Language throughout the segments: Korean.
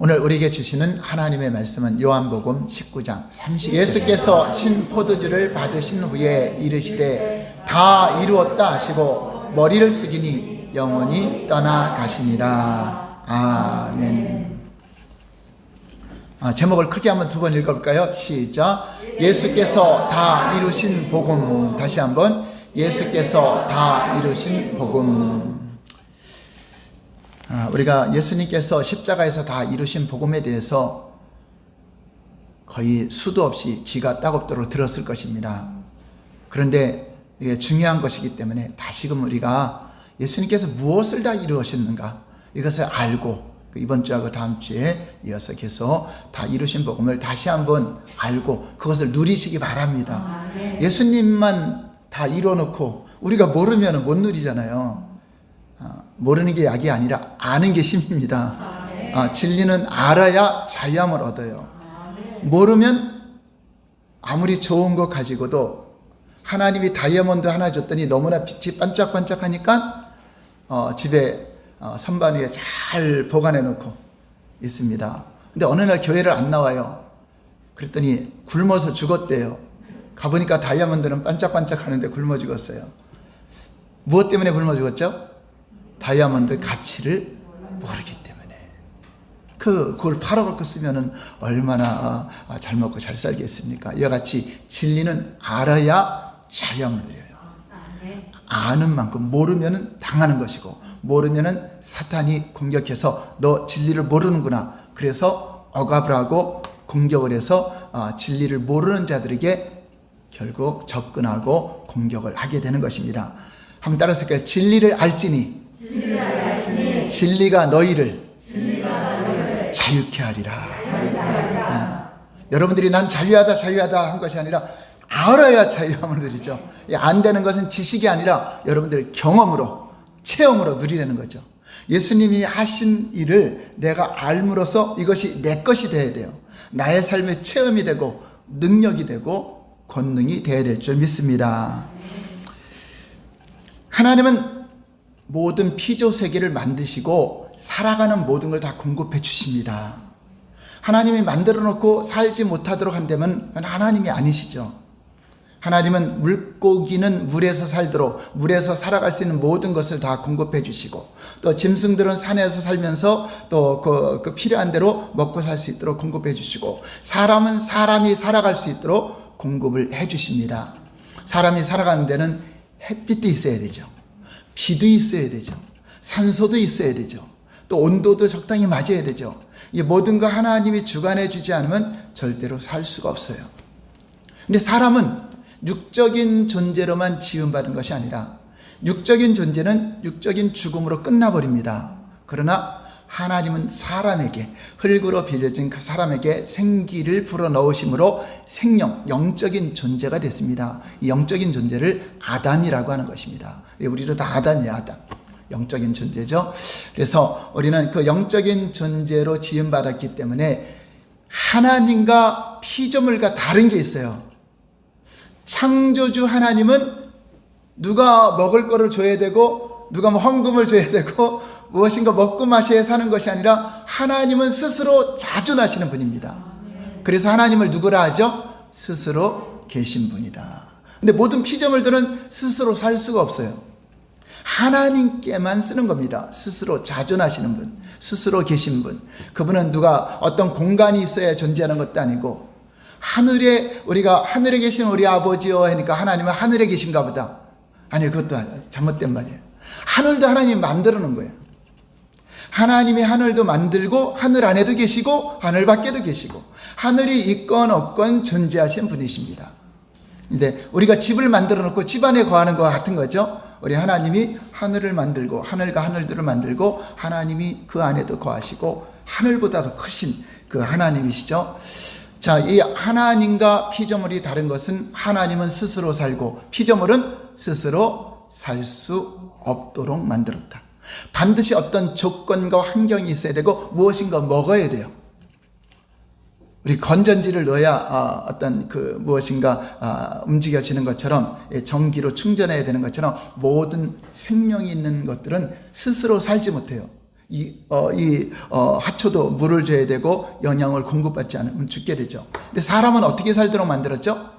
오늘 우리에게 주시는 하나님의 말씀은 요한복음 19장 30절. 예수께서 신 포도주를 받으신 후에 이르시되 다 이루었다 하시고 머리를 숙이니 영원히 떠나가시니라. 아멘. 제목을 크게 한번 두 번 읽어볼까요? 시작. 예수께서 다 이루신 복음. 다시 한번. 예수께서 다 이루신 복음. 우리가 예수님께서 십자가에서 다 이루신 복음에 대해서 거의 수도 없이 귀가 따갑도록 들었을 것입니다. 그런데 이게 중요한 것이기 때문에 다시금 우리가 예수님께서 무엇을 다 이루셨는가 이것을 알고 이번 주하고 다음 주에 이어서 계속 다 이루신 복음을 다시 한번 알고 그것을 누리시기 바랍니다. 예수님만 다 이뤄놓고 우리가 모르면 못 누리잖아요. 모르는 게 약이 아니라 아는 게 힘입니다. 진리는 알아야 자유함을 얻어요. 모르면 아무리 좋은 거 가지고도 하나님이 다이아몬드 하나 줬더니 너무나 빛이 반짝반짝하니까 집에 선반 위에 잘 보관해 놓고 있습니다. 근데 어느 날 교회를 안 나와요. 그랬더니 굶어서 죽었대요. 가보니까 다이아몬드는 반짝반짝 하는데 굶어 죽었어요. 무엇 때문에 굶어 죽었죠? 다이아몬드 가치를 모르기 때문에. 그걸 팔아갖고 쓰면은 얼마나 잘 먹고 잘 살겠습니까? 이와 같이 진리는 알아야 자유함을 누려요. 아는 만큼 모르면은 당하는 것이고, 모르면은 사탄이 공격해서 너 진리를 모르는구나. 그래서 억압을 하고 공격을 해서 진리를 모르는 자들에게 결국 접근하고 공격을 하게 되는 것입니다. 한번 따라서 할까요? 진리를 알지니 진리가 너희를 자유케 하리라. 여러분들이 난 자유하다 한 것이 아니라 알아야 자유함을 누리죠. 안 되는 것은 지식이 아니라 여러분들 경험으로, 체험으로 누리려는 거죠. 예수님이 하신 일을 내가 알므로써 이것이 내 것이 되어야 돼요. 나의 삶의 체험이 되고 능력이 되고 권능이 되어야 될 줄 믿습니다. 하나님은 모든 피조 세계를 만드시고 살아가는 모든 걸 다 공급해 주십니다. 하나님이 만들어 놓고 살지 못하도록 한다면 하나님이 아니시죠. 하나님은 물고기는 물에서 살도록 물에서 살아갈 수 있는 모든 것을 다 공급해 주시고 또 짐승들은 산에서 살면서 또 그 필요한 대로 먹고 살 수 있도록 공급해 주시고 사람은 사람이 살아갈 수 있도록 공급을 해 주십니다. 사람이 살아가는 데는 햇빛도 있어야 되죠. 비도 있어야 되죠. 산소도 있어야 되죠. 또 온도도 적당히 맞아야 되죠. 이 모든 거 하나님이 주관해 주지 않으면 절대로 살 수가 없어요. 근데 사람은 육적인 존재로만 지음받은 것이 아니라 육적인 존재는 육적인 죽음으로 끝나버립니다. 그러나 하나님은 사람에게 흙으로 빚어진 그 사람에게 생기를 불어넣으심으로 생명, 영적인 존재가 됐습니다. 이 영적인 존재를 아담이라고 하는 것입니다. 우리도 다 아담이야, 아담. 영적인 존재죠. 그래서 우리는 그 영적인 존재로 지음받았기 때문에 하나님과 피조물과 다른 게 있어요. 창조주 하나님은 누가 먹을 거를 줘야 되고 누가 헌금을 줘야 되고 무엇인가 먹고 마셔야 사는 것이 아니라 하나님은 스스로 자존하시는 분입니다. 그래서 하나님을 누구라 하죠? 스스로 계신 분이다. 근데 모든 피조물들은 스스로 살 수가 없어요. 하나님께만 쓰는 겁니다. 스스로 자존하시는 분, 스스로 계신 분. 그분은 누가 어떤 공간이 있어야 존재하는 것도 아니고 하늘에 우리가 하늘에 계신 우리 아버지요 하니까 하나님은 하늘에 계신가 보다. 아니 그것도 잘못된 말이에요. 하늘도 하나님이 만들어 놓은 거예요. 하나님이 하늘도 만들고 하늘 안에도 계시고 하늘 밖에도 계시고 하늘이 있건 없건 존재하신 분이십니다. 근데 우리가 집을 만들어 놓고 집 안에 거하는 것과 같은 거죠. 우리 하나님이 하늘을 만들고 하늘과 하늘들을 만들고 하나님이 그 안에도 거하시고 하늘보다 더 크신 그 하나님이시죠. 자, 이 하나님과 피조물이 다른 것은 하나님은 스스로 살고 피조물은 스스로 살 수 없도록 만들었다. 반드시 어떤 조건과 환경이 있어야 되고 무엇인가 먹어야 돼요. 우리 건전지를 넣어야 어떤 그 무엇인가 움직여지는 것처럼 전기로 충전해야 되는 것처럼 모든 생명이 있는 것들은 스스로 살지 못해요. 하초도 물을 줘야 되고 영양을 공급받지 않으면 죽게 되죠. 근데 사람은 어떻게 살도록 만들었죠?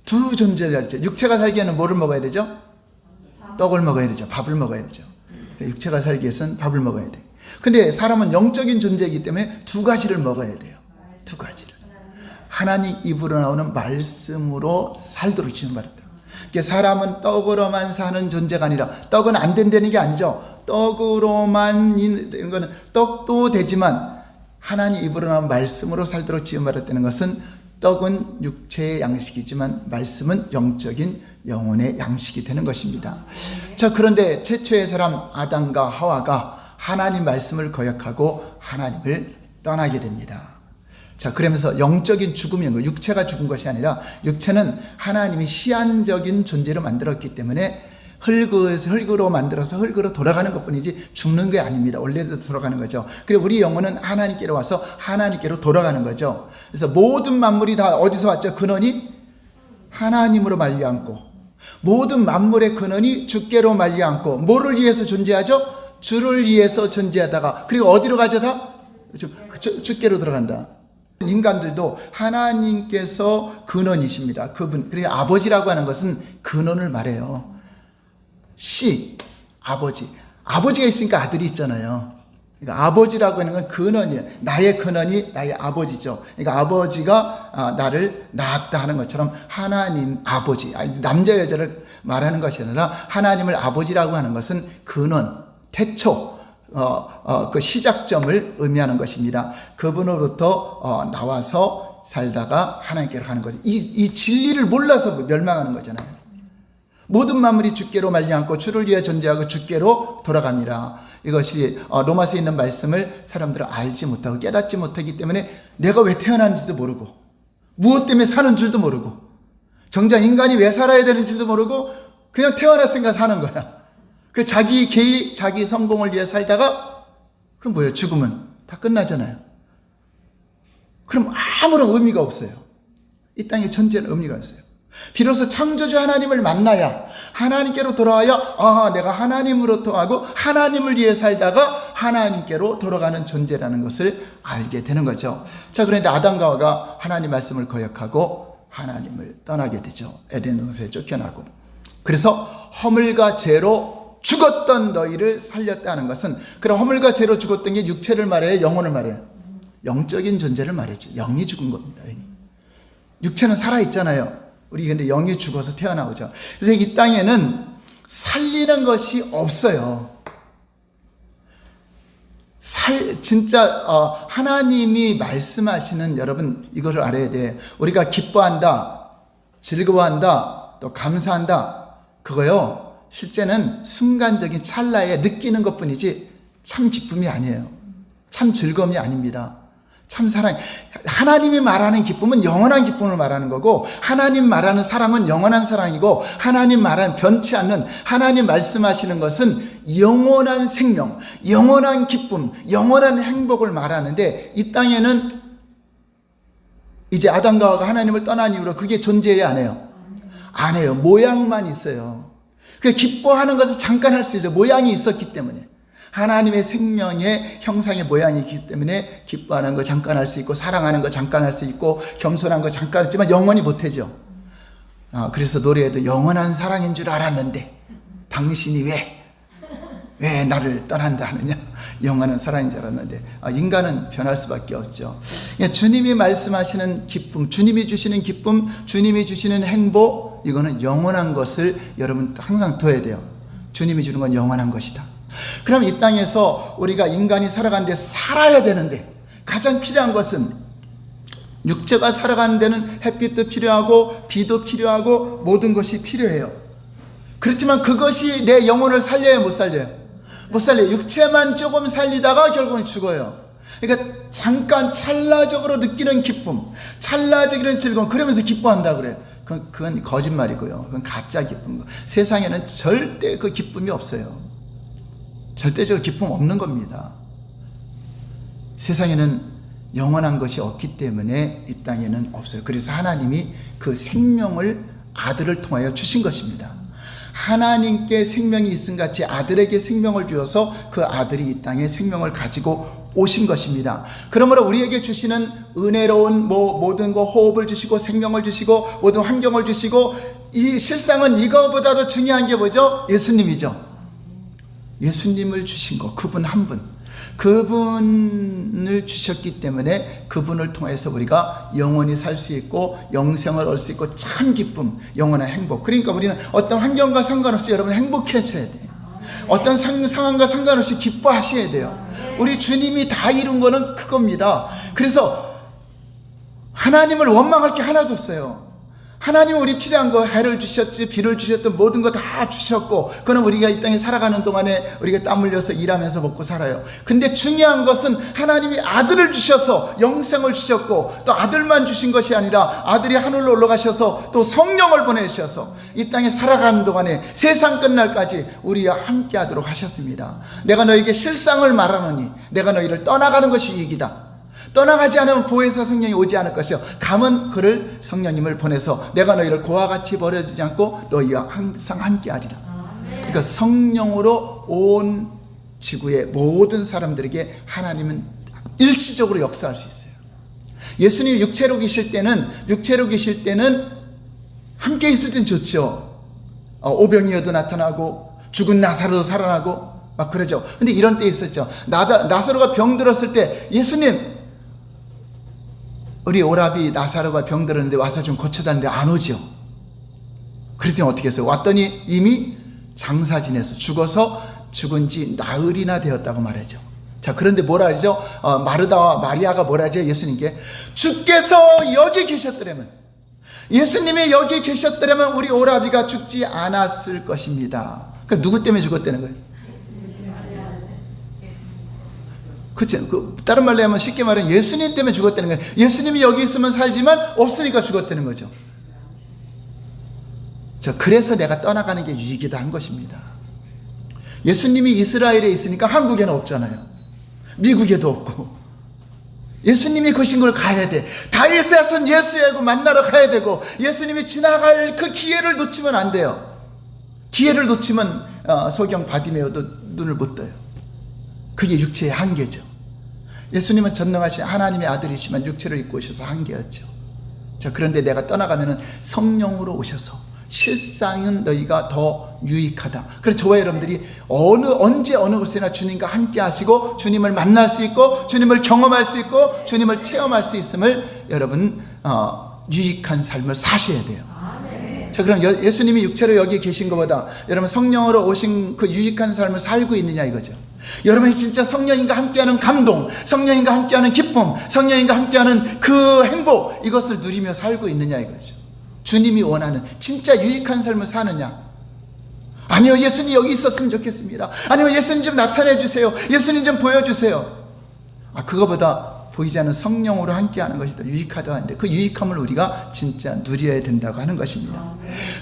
두 존재를 했죠. 육체가 살기에는 뭐를 먹어야 되죠? 떡을 먹어야 되죠. 밥을 먹어야 되죠. 육체가 살기 위해서는 밥을 먹어야 돼요. 근데 사람은 영적인 존재이기 때문에 두 가지를 먹어야 돼요. 두 가지를. 하나님 입으로 나오는 말씀으로 살도록 지음받았다. 사람은 떡으로만 사는 존재가 아니라, 떡은 안 된다는 게 아니죠. 떡으로만 있는 거는 떡도 되지만 하나님 입으로 나오는 말씀으로 살도록 지음받았다는 것은, 떡은 육체의 양식이지만 말씀은 영적인 영혼의 양식이 되는 것입니다. 자, 그런데 최초의 사람 아담과 하와가 하나님 말씀을 거역하고 하나님을 떠나게 됩니다. 자, 그러면서 영적인 죽음인 거예요. 육체가 죽은 것이 아니라, 육체는 하나님이 시한적인 존재로 만들었기 때문에 흙으로 만들어서 흙으로 돌아가는 것뿐이지 죽는 게 아닙니다. 원래대로 돌아가는 거죠. 그리고 우리 영혼은 하나님께로 와서 하나님께로 돌아가는 거죠. 그래서 모든 만물이 다 어디서 왔죠? 근원이 하나님으로 말미암고, 모든 만물의 근원이 주께로 말미암고, 뭐를 위해서 존재하죠? 주를 위해서 존재하다가, 그리고 어디로 가죠? 다 주께로 들어간다. 인간들도 하나님께서 근원이십니다. 그분, 그리고 아버지라고 하는 것은 근원을 말해요. 아버지. 아버지가 있으니까 아들이 있잖아요. 그러니까 아버지라고 하는 건 근원이에요. 나의 근원이 나의 아버지죠. 그러니까 아버지가 나를 낳았다 하는 것처럼 하나님 아버지, 남자 여자를 말하는 것이 아니라 하나님을 아버지라고 하는 것은 근원, 태초, 그 시작점을 의미하는 것입니다. 그분으로부터 나와서 살다가 하나님께로 가는 거죠. 이 진리를 몰라서 멸망하는 거잖아요. 모든 만물이 주께로 말미암고 주를 위해 존재하고 주께로 돌아갑니다. 이것이 로마서에 있는 말씀을 사람들은 알지 못하고 깨닫지 못하기 때문에 내가 왜 태어났는지도 모르고, 무엇 때문에 사는 줄도 모르고, 정작 인간이 왜 살아야 되는 줄도 모르고 그냥 태어났으니까 사는 거야. 그 자기 개의, 자기 성공을 위해 살다가, 그럼 뭐예요? 죽으면 다 끝나잖아요. 그럼 아무런 의미가 없어요. 이 땅의 존재는 의미가 없어요. 비로소 창조주 하나님을 만나야, 하나님께로 돌아와야, 내가 하나님으로부터 하고 하나님을 위해 살다가 하나님께로 돌아가는 존재라는 것을 알게 되는 거죠. 자, 그런데 아담과 하와가 하나님 말씀을 거역하고 하나님을 떠나게 되죠. 에덴 동산에 쫓겨나고. 그래서 허물과 죄로 죽었던 너희를 살렸다는 것은, 그럼 허물과 죄로 죽었던 게 육체를 말해요? 영혼을 말해요? 영적인 존재를 말해죠. 영이 죽은 겁니다. 육체는 살아있잖아요. 우리 근데 영이 죽어서 태어나오죠. 그래서 이 땅에는 살리는 것이 없어요. 진짜 하나님이 말씀하시는, 여러분 이거를 알아야 돼. 우리가 기뻐한다, 즐거워한다, 또 감사한다, 그거요 실제는 순간적인 찰나에 느끼는 것뿐이지 참 기쁨이 아니에요. 참 즐거움이 아닙니다. 참 사랑. 하나님이 말하는 기쁨은 영원한 기쁨을 말하는 거고, 하나님 말하는 사랑은 영원한 사랑이고, 하나님 말하는 변치 않는, 하나님 말씀하시는 것은 영원한 생명, 영원한 기쁨, 영원한 행복을 말하는데, 이 땅에는 이제 아담과 하와가 하나님을 떠난 이후로 그게 존재해야 안 해요? 안 해요. 모양만 있어요. 그 기뻐하는 것을 잠깐 할 수 있어요. 모양이 있었기 때문에. 하나님의 생명의 형상의 모양이 있기 때문에 기뻐하는 거 잠깐 할 수 있고, 사랑하는 거 잠깐 할 수 있고, 겸손한 거 잠깐 했지만 영원히 못하죠. 그래서 노래에도 영원한 사랑인 줄 알았는데 당신이 왜 나를 떠난다 하느냐. 영원한 사랑인 줄 알았는데, 인간은 변할 수밖에 없죠. 주님이 말씀하시는 기쁨, 주님이 주시는 기쁨, 주님이 주시는 행복, 이거는 영원한 것을 여러분 항상 둬야 돼요. 주님이 주는 건 영원한 것이다. 그럼 이 땅에서 우리가 인간이 살아가는데, 살아야 되는데 가장 필요한 것은, 육체가 살아가는 데는 햇빛도 필요하고 비도 필요하고 모든 것이 필요해요. 그렇지만 그것이 내 영혼을 살려요, 못 살려요? 못 살려요. 육체만 조금 살리다가 결국은 죽어요. 그러니까 잠깐 찰나적으로 느끼는 기쁨, 찰나적인 즐거움, 그러면서 기뻐한다 그래요. 그건 거짓말이고요. 그건 가짜 기쁨. 세상에는 절대 그 기쁨이 없어요. 절대적으로 기쁨 없는 겁니다. 세상에는 영원한 것이 없기 때문에 이 땅에는 없어요. 그래서 하나님이 그 생명을 아들을 통하여 주신 것입니다. 하나님께 생명이 있음 같이 아들에게 생명을 주어서 그 아들이 이 땅에 생명을 가지고 오신 것입니다. 그러므로 우리에게 주시는 은혜로운 모든 거 호흡을 주시고 생명을 주시고 모든 환경을 주시고, 이 실상은 이거보다도 중요한 게 뭐죠? 예수님이죠. 예수님을 주신 거, 그분 한 분, 그분을 주셨기 때문에 그분을 통해서 우리가 영원히 살 수 있고 영생을 얻을 수 있고 참 기쁨, 영원한 행복. 그러니까 우리는 어떤 환경과 상관없이 여러분 행복해져야 돼요. 어떤 상황과 상관없이 기뻐하셔야 돼요. 우리 주님이 다 이룬 거는 그겁니다. 그래서 하나님을 원망할 게 하나도 없어요. 하나님은 우리 필요한 거, 해를 주셨지, 비를 주셨던 모든 거 다 주셨고, 그건 우리가 이 땅에 살아가는 동안에 우리가 땀 흘려서 일하면서 먹고 살아요. 근데 중요한 것은 하나님이 아들을 주셔서 영생을 주셨고, 또 아들만 주신 것이 아니라 아들이 하늘로 올라가셔서 또 성령을 보내셔서 이 땅에 살아가는 동안에 세상 끝날까지 우리와 함께 하도록 하셨습니다. 내가 너에게 실상을 말하노니 내가 너희를 떠나가는 것이 이익이다. 떠나가지 않으면 보혜사 성령이 오지 않을 것이요, 가면 그를 성령님을 보내서 내가 너희를 고와 같이 버려두지 않고 너희와 항상 함께하리라. 그러니까 성령으로 온 지구의 모든 사람들에게 하나님은 일시적으로 역사할 수 있어요. 예수님이 육체로 계실 때는 함께 있을 땐 좋죠. 오병이어도 나타나고 죽은 나사로도 살아나고 막 그러죠. 근데 이런 때 있었죠. 나사로가 병들었을 때 예수님, 우리 오라비 나사로가 병들었는데 와서 좀 고쳐달라는데 안 오죠. 그랬더니 어떻게 했어요? 왔더니 이미 장사 지내서 죽어서 죽은 지 나흘이나 되었다고 말하죠. 자, 그런데 뭐라 하죠? 마르다와 마리아가 뭐라 하죠? 예수님께 주께서 여기 계셨더라면, 예수님이 여기 계셨더라면 우리 오라비가 죽지 않았을 것입니다. 그럼 누구 때문에 죽었다는 거예요? 그렇죠. 다른 말로 하면 쉽게 말하면 예수님 때문에 죽었다는 거예요. 예수님이 여기 있으면 살지만 없으니까 죽었다는 거죠. 자, 그래서 내가 떠나가는 게 유익이다 한 것입니다. 예수님이 이스라엘에 있으니까 한국에는 없잖아요. 미국에도 없고. 예수님이 거신 걸 가야 돼. 다윗의 아들 예수하고 만나러 가야 되고, 예수님이 지나갈 그 기회를 놓치면 안 돼요. 기회를 놓치면 소경 바디메오도 눈을 못 떠요. 그게 육체의 한계죠. 예수님은 전능하신 하나님의 아들이시면 육체를 입고 오셔서 한계였죠. 자, 그런데 내가 떠나가면은 성령으로 오셔서 실상은 너희가 더 유익하다. 그래서 저와 여러분들이 언제 어느 곳에나 주님과 함께 하시고 주님을 만날 수 있고 주님을 경험할 수 있고 주님을 체험할 수 있음을 여러분 유익한 삶을 사셔야 돼요. 자, 그럼 예수님이 육체로 여기 계신 것보다 여러분 성령으로 오신 그 유익한 삶을 살고 있느냐 이거죠. 여러분이 진짜 성령님과 함께하는 감동, 성령님과 함께하는 기쁨, 성령님과 함께하는 그 행복, 이것을 누리며 살고 있느냐 이거죠. 주님이 원하는 진짜 유익한 삶을 사느냐. 아니요, 예수님 여기 있었으면 좋겠습니다. 아니면 예수님 좀 나타내 주세요. 예수님 좀 보여주세요. 그거보다 보이지 않는 성령으로 함께하는 것이 더 유익하다고 하는데, 그 유익함을 우리가 진짜 누려야 된다고 하는 것입니다.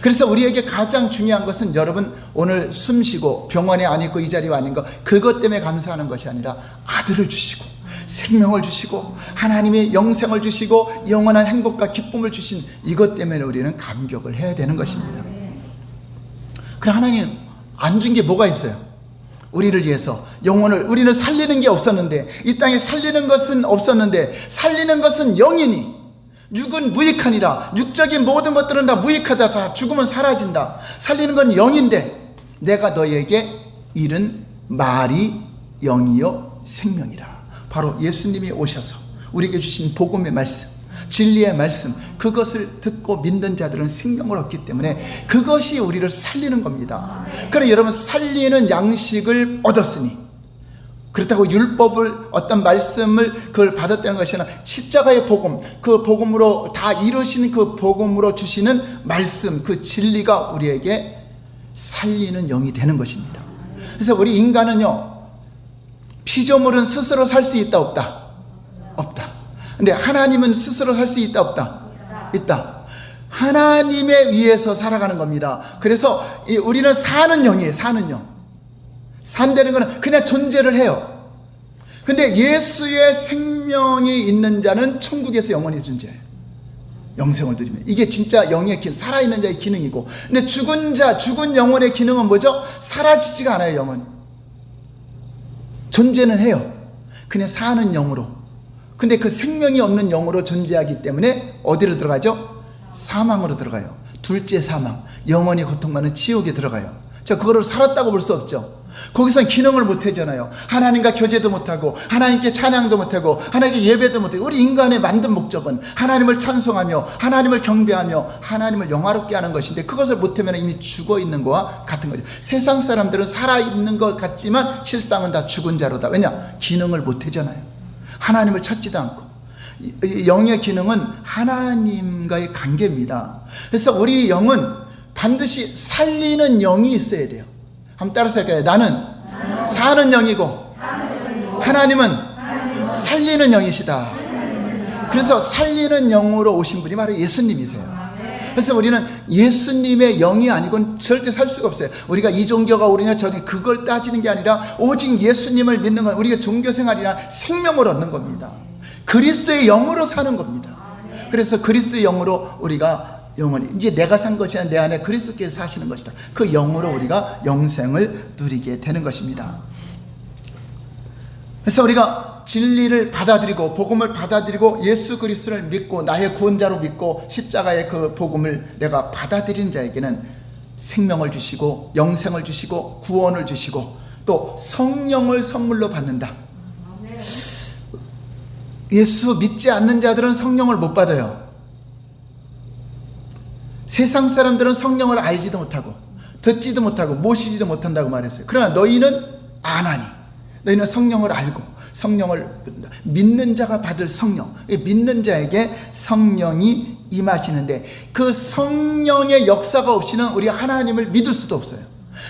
그래서 우리에게 가장 중요한 것은 여러분 오늘 숨 쉬고 병원에 안 있고 이 자리에 아닌 것, 그것 때문에 감사하는 것이 아니라 아들을 주시고 생명을 주시고 하나님의 영생을 주시고 영원한 행복과 기쁨을 주신 이것 때문에 우리는 감격을 해야 되는 것입니다. 그럼 하나님 안 준 게 뭐가 있어요? 우리를 위해서 영혼을, 우리는 살리는 게 없었는데, 이 땅에 살리는 것은 없었는데, 살리는 것은 영이니 육은 무익하니라. 육적인 모든 것들은 다 무익하다. 다 죽으면 사라진다. 살리는 건 영인데 내가 너에게 이른 말이 영이요 생명이라. 바로 예수님이 오셔서 우리에게 주신 복음의 말씀, 진리의 말씀, 그것을 듣고 믿는 자들은 생명을 얻기 때문에 그것이 우리를 살리는 겁니다. 그럼 여러분, 살리는 양식을 얻었으니, 그렇다고 율법을 어떤 말씀을 그걸 받았다는 것이 아니라 십자가의 복음, 그 복음으로 다 이루신 그 복음으로 주시는 말씀, 그 진리가 우리에게 살리는 영이 되는 것입니다. 그래서 우리 인간은요, 피조물은 스스로 살 수 있다 없다? 없다. 근데 하나님은 스스로 살 수 있다 없다? 있다. 하나님에 의해서 살아가는 겁니다. 그래서 우리는 사는 영이에요. 사는 영. 산다는 것은 그냥 존재를 해요. 근데 예수의 생명이 있는 자는 천국에서 영원히 존재해요. 영생을 누리면. 이게 진짜 영의 기능, 살아있는 자의 기능이고. 근데 죽은 자, 죽은 영혼의 기능은 뭐죠? 사라지지가 않아요. 영은 존재는 해요. 그냥 사는 영으로. 근데 그 생명이 없는 영으로 존재하기 때문에 어디로 들어가죠? 사망으로 들어가요. 둘째 사망, 영원히 고통받는 지옥에 들어가요. 자, 그거를 살았다고 볼 수 없죠. 거기서는 기능을 못 하잖아요. 하나님과 교제도 못하고, 하나님께 찬양도 못하고, 하나님께 예배도 못하고. 우리 인간의 만든 목적은 하나님을 찬송하며, 하나님을 경배하며, 하나님을 영화롭게 하는 것인데, 그것을 못하면 이미 죽어 있는 거와 같은 거죠. 세상 사람들은 살아있는 것 같지만 실상은 다 죽은 자로다. 왜냐? 기능을 못 하잖아요. 하나님을 찾지도 않고. 영의 기능은 하나님과의 관계입니다. 그래서 우리 영은 반드시 살리는 영이 있어야 돼요. 한번 따라서 할까요? 나는 사는 영이고 하나님은 살리는 영이시다. 그래서 살리는 영으로 오신 분이 바로 예수님이세요. 그래서 우리는 예수님의 영이 아니고는 절대 살 수가 없어요. 우리가 이 종교가 옳으냐 저냐 그걸 따지는 게 아니라 오직 예수님을 믿는 건 우리가 종교생활이나 생명을 얻는 겁니다. 그리스도의 영으로 사는 겁니다. 그래서 그리스도의 영으로 우리가 영원히, 이제 내가 산 것이 아니라 내 안에 그리스도께서 사시는 것이다. 그 영으로 우리가 영생을 누리게 되는 것입니다. 그래서 우리가 진리를 받아들이고 복음을 받아들이고 예수 그리스도를 믿고 나의 구원자로 믿고 십자가의 그 복음을 내가 받아들이는 자에게는 생명을 주시고 영생을 주시고 구원을 주시고 또 성령을 선물로 받는다. 예수 믿지 않는 자들은 성령을 못 받아요. 세상 사람들은 성령을 알지도 못하고 듣지도 못하고 모시지도 못한다고 말했어요. 그러나 너희는 아나니, 너희는 성령을 알고 성령을 믿는 자가 받을 성령, 믿는 자에게 성령이 임하시는데 그 성령의 역사가 없이는 우리 하나님을 믿을 수도 없어요.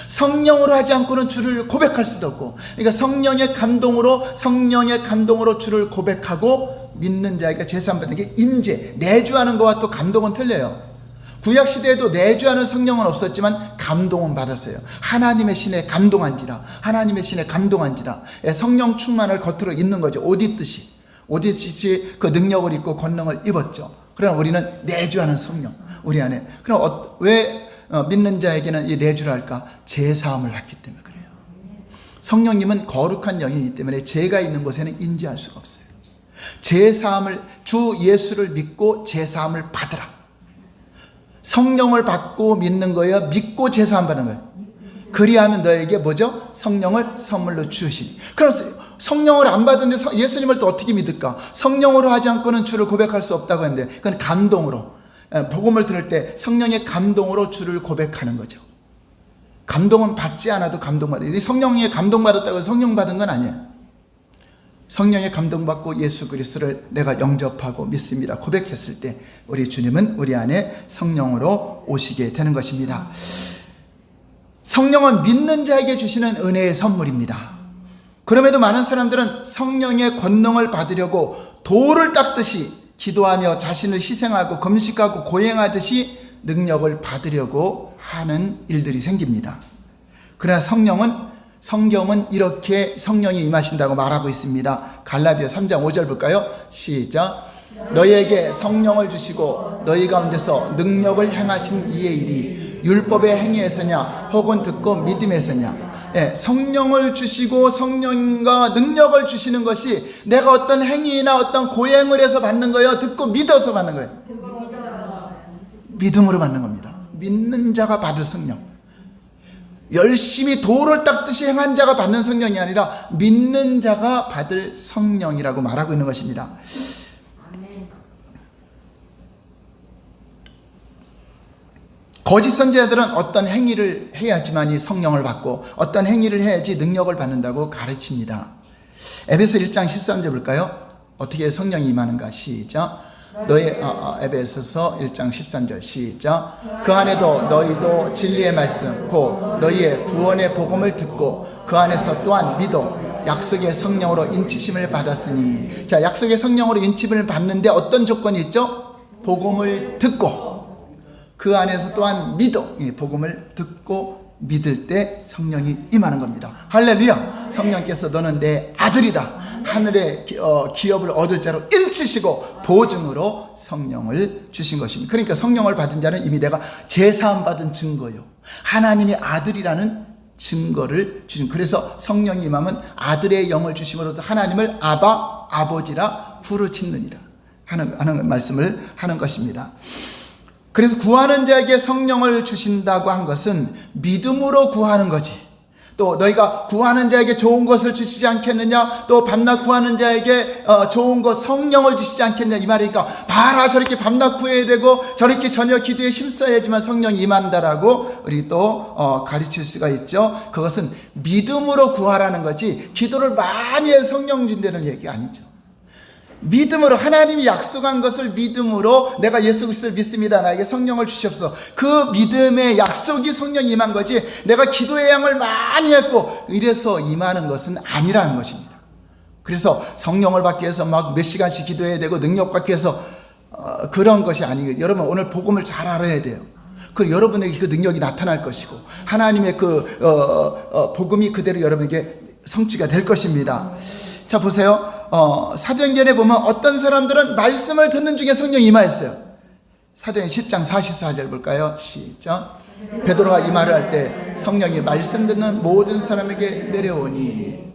성령으로 하지 않고는 주를 고백할 수도 없고, 그러니까 성령의 감동으로 주를 고백하고 믿는 자에게 제사 받는 게 임재, 내주하는 것과 또 감동은 틀려요. 구약시대에도 내주하는 성령은 없었지만 감동은 받았어요. 하나님의 신에 감동한지라, 하나님의 신에 감동한지라. 성령 충만을 겉으로 입는 거죠. 옷 입듯이 그 능력을 입고 권능을 입었죠. 그러나 우리는 내주하는 성령 우리 안에. 그럼 왜 믿는 자에게는 이 내주를 할까? 제사함을 받기 때문에 그래요. 성령님은 거룩한 영이기 때문에 죄가 있는 곳에는 임재할 수가 없어요. 제사함을, 주 예수를 믿고 제사함을 받으라. 성령을 받고 믿는 거예요. 믿고 제사함 받는 거예요. 그리하면 너에게 뭐죠? 성령을 선물로 주시니. 그럼 성령을 안 받는데 예수님을 또 어떻게 믿을까? 성령으로 하지 않고는 주를 고백할 수 없다고 했는데, 그건 감동으로, 복음을 들을 때 성령의 감동으로 주를 고백하는 거죠. 감동은 받지 않아도 감동받아요. 성령의 감동받았다고 해서 성령 받은 건 아니에요. 성령의 감동받고 예수 그리스도를 내가 영접하고 믿습니다 고백했을 때 우리 주님은 우리 안에 성령으로 오시게 되는 것입니다. 성령은 믿는 자에게 주시는 은혜의 선물입니다. 그럼에도 많은 사람들은 성령의 권능을 받으려고 돌을 닦듯이 기도하며 자신을 희생하고 금식하고 고행하듯이 능력을 받으려고 하는 일들이 생깁니다. 그러나 성경은 이렇게 성령이 임하신다고 말하고 있습니다. 갈라디아 3장 5절 볼까요? 시작. 너희에게 성령을 주시고 너희 가운데서 능력을 행하신 이의 일이 율법의 행위에서냐 혹은 듣고 믿음에서냐. 성령을 주시고 성령과 능력을 주시는 것이 내가 어떤 행위나 어떤 고행을 해서 받는 거예요? 듣고 믿어서 받는 거예요? 믿음으로 받는 겁니다. 믿는 자가 받을 성령. 열심히 돌을 닦듯이 행한 자가 받는 성령이 아니라 믿는 자가 받을 성령이라고 말하고 있는 것입니다. 거짓 선지자들은 어떤 행위를 해야지만이 성령을 받고 어떤 행위를 해야지 능력을 받는다고 가르칩니다. 에베소 1장 13절 볼까요? 어떻게 성령이 임하는가? 시작. 에베소서 1장 13절 시작. 그 안에도 너희도 진리의 말씀 곧 너희의 구원의 복음을 듣고 그 안에서 또한 믿어 약속의 성령으로 인치심을 받았으니. 자, 약속의 성령으로 인치심을 받는데 어떤 조건이 있죠? 복음을 듣고 그 안에서 또한 믿어. 복음을 듣고 믿을 때 성령이 임하는 겁니다. 할렐루야. 성령께서 너는 내 아들이다, 하늘의 기업을 얻을 자로 인치시고 보증으로 성령을 주신 것입니다. 그러니까 성령을 받은 자는 이미 내가 제사함 받은 증거요, 하나님의 아들이라는 증거를 주신. 그래서 성령이 임하면 아들의 영을 주심으로도 하나님을 아바, 아버지라 부르짖느니라 하는 말씀을 하는 것입니다. 그래서 구하는 자에게 성령을 주신다고 한 것은 믿음으로 구하는 거지. 또 너희가 구하는 자에게 좋은 것을 주시지 않겠느냐, 또 밤낮 구하는 자에게 좋은 것 성령을 주시지 않겠느냐, 이 말이니까 봐라, 저렇게 밤낮 구해야 되고 저렇게 저녁 기도에 힘써야지만 성령이 임한다라고 우리 또 가르칠 수가 있죠. 그것은 믿음으로 구하라는 거지 기도를 많이 해서 성령 준다는 얘기가 아니죠. 믿음으로, 하나님이 약속한 것을 믿음으로 내가 예수 그리스도를 믿습니다, 나에게 성령을 주시옵소서, 그 믿음의 약속이 성령이 임한 거지 내가 기도의 양을 많이 했고 이래서 임하는 것은 아니라는 것입니다. 그래서 성령을 받기 위해서 막 몇 시간씩 기도해야 되고 능력 받기 위해서 그런 것이 아니에요. 여러분 오늘 복음을 잘 알아야 돼요. 그리고 여러분에게 그 능력이 나타날 것이고 하나님의 복음이 그대로 여러분에게 성취가 될 것입니다. 자 보세요. 사도행전에 보면 어떤 사람들은 말씀을 듣는 중에 성령이 임하였어요. 사도행전 10장 44절 볼까요? 시작. 베드로가 이 말을 할 때 성령이 말씀 듣는 모든 사람에게 내려오니.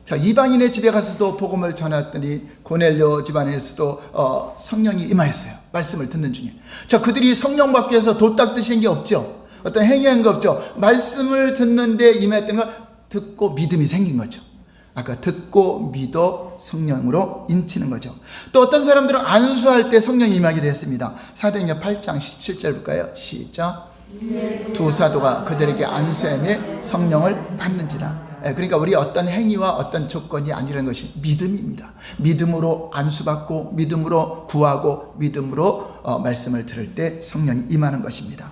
자, 이방인의 집에 가서도 복음을 전했더니 고넬료 집안에서도 성령이 임하였어요. 말씀을 듣는 중에. 자, 그들이 성령 받기 위해서 도 닦듯이 한 게 없죠. 어떤 행위한 거 없죠. 말씀을 듣는데 임했던 걸 듣고 믿음이 생긴 거죠. 아까 듣고 믿어 성령으로 인치는 거죠. 또 어떤 사람들은 안수할 때 성령이 임하게 됐습니다. 사도행전 8장 17절 볼까요? 시작. 두 사도가 그들에게 안수하며 성령을 받는지라. 그러니까 우리 어떤 행위와 어떤 조건이 아니라는 것이 믿음입니다. 믿음으로 안수받고 믿음으로 구하고 믿음으로 말씀을 들을 때 성령이 임하는 것입니다.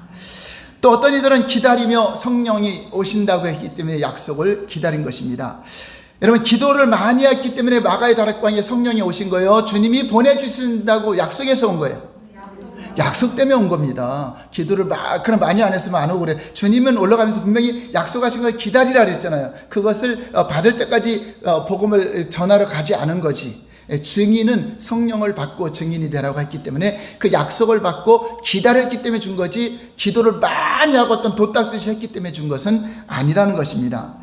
또 어떤 이들은 기다리며 성령이 오신다고 했기 때문에 약속을 기다린 것입니다. 여러분 기도를 많이 했기 때문에 마가의 다락방에 성령이 오신 거예요? 주님이 보내주신다고 약속해서 온 거예요? 약속 때문에 온 겁니다. 기도를 그럼 많이 안 했으면 안 오고 그래. 주님은 올라가면서 분명히 약속하신 걸 기다리라 그랬잖아요. 그것을 받을 때까지 복음을 전하러 가지 않은 거지. 증인은 성령을 받고 증인이 되라고 했기 때문에 그 약속을 받고 기다렸기 때문에 준 거지, 기도를 많이 하고 어떤 도 닦듯이 했기 때문에 준 것은 아니라는 것입니다.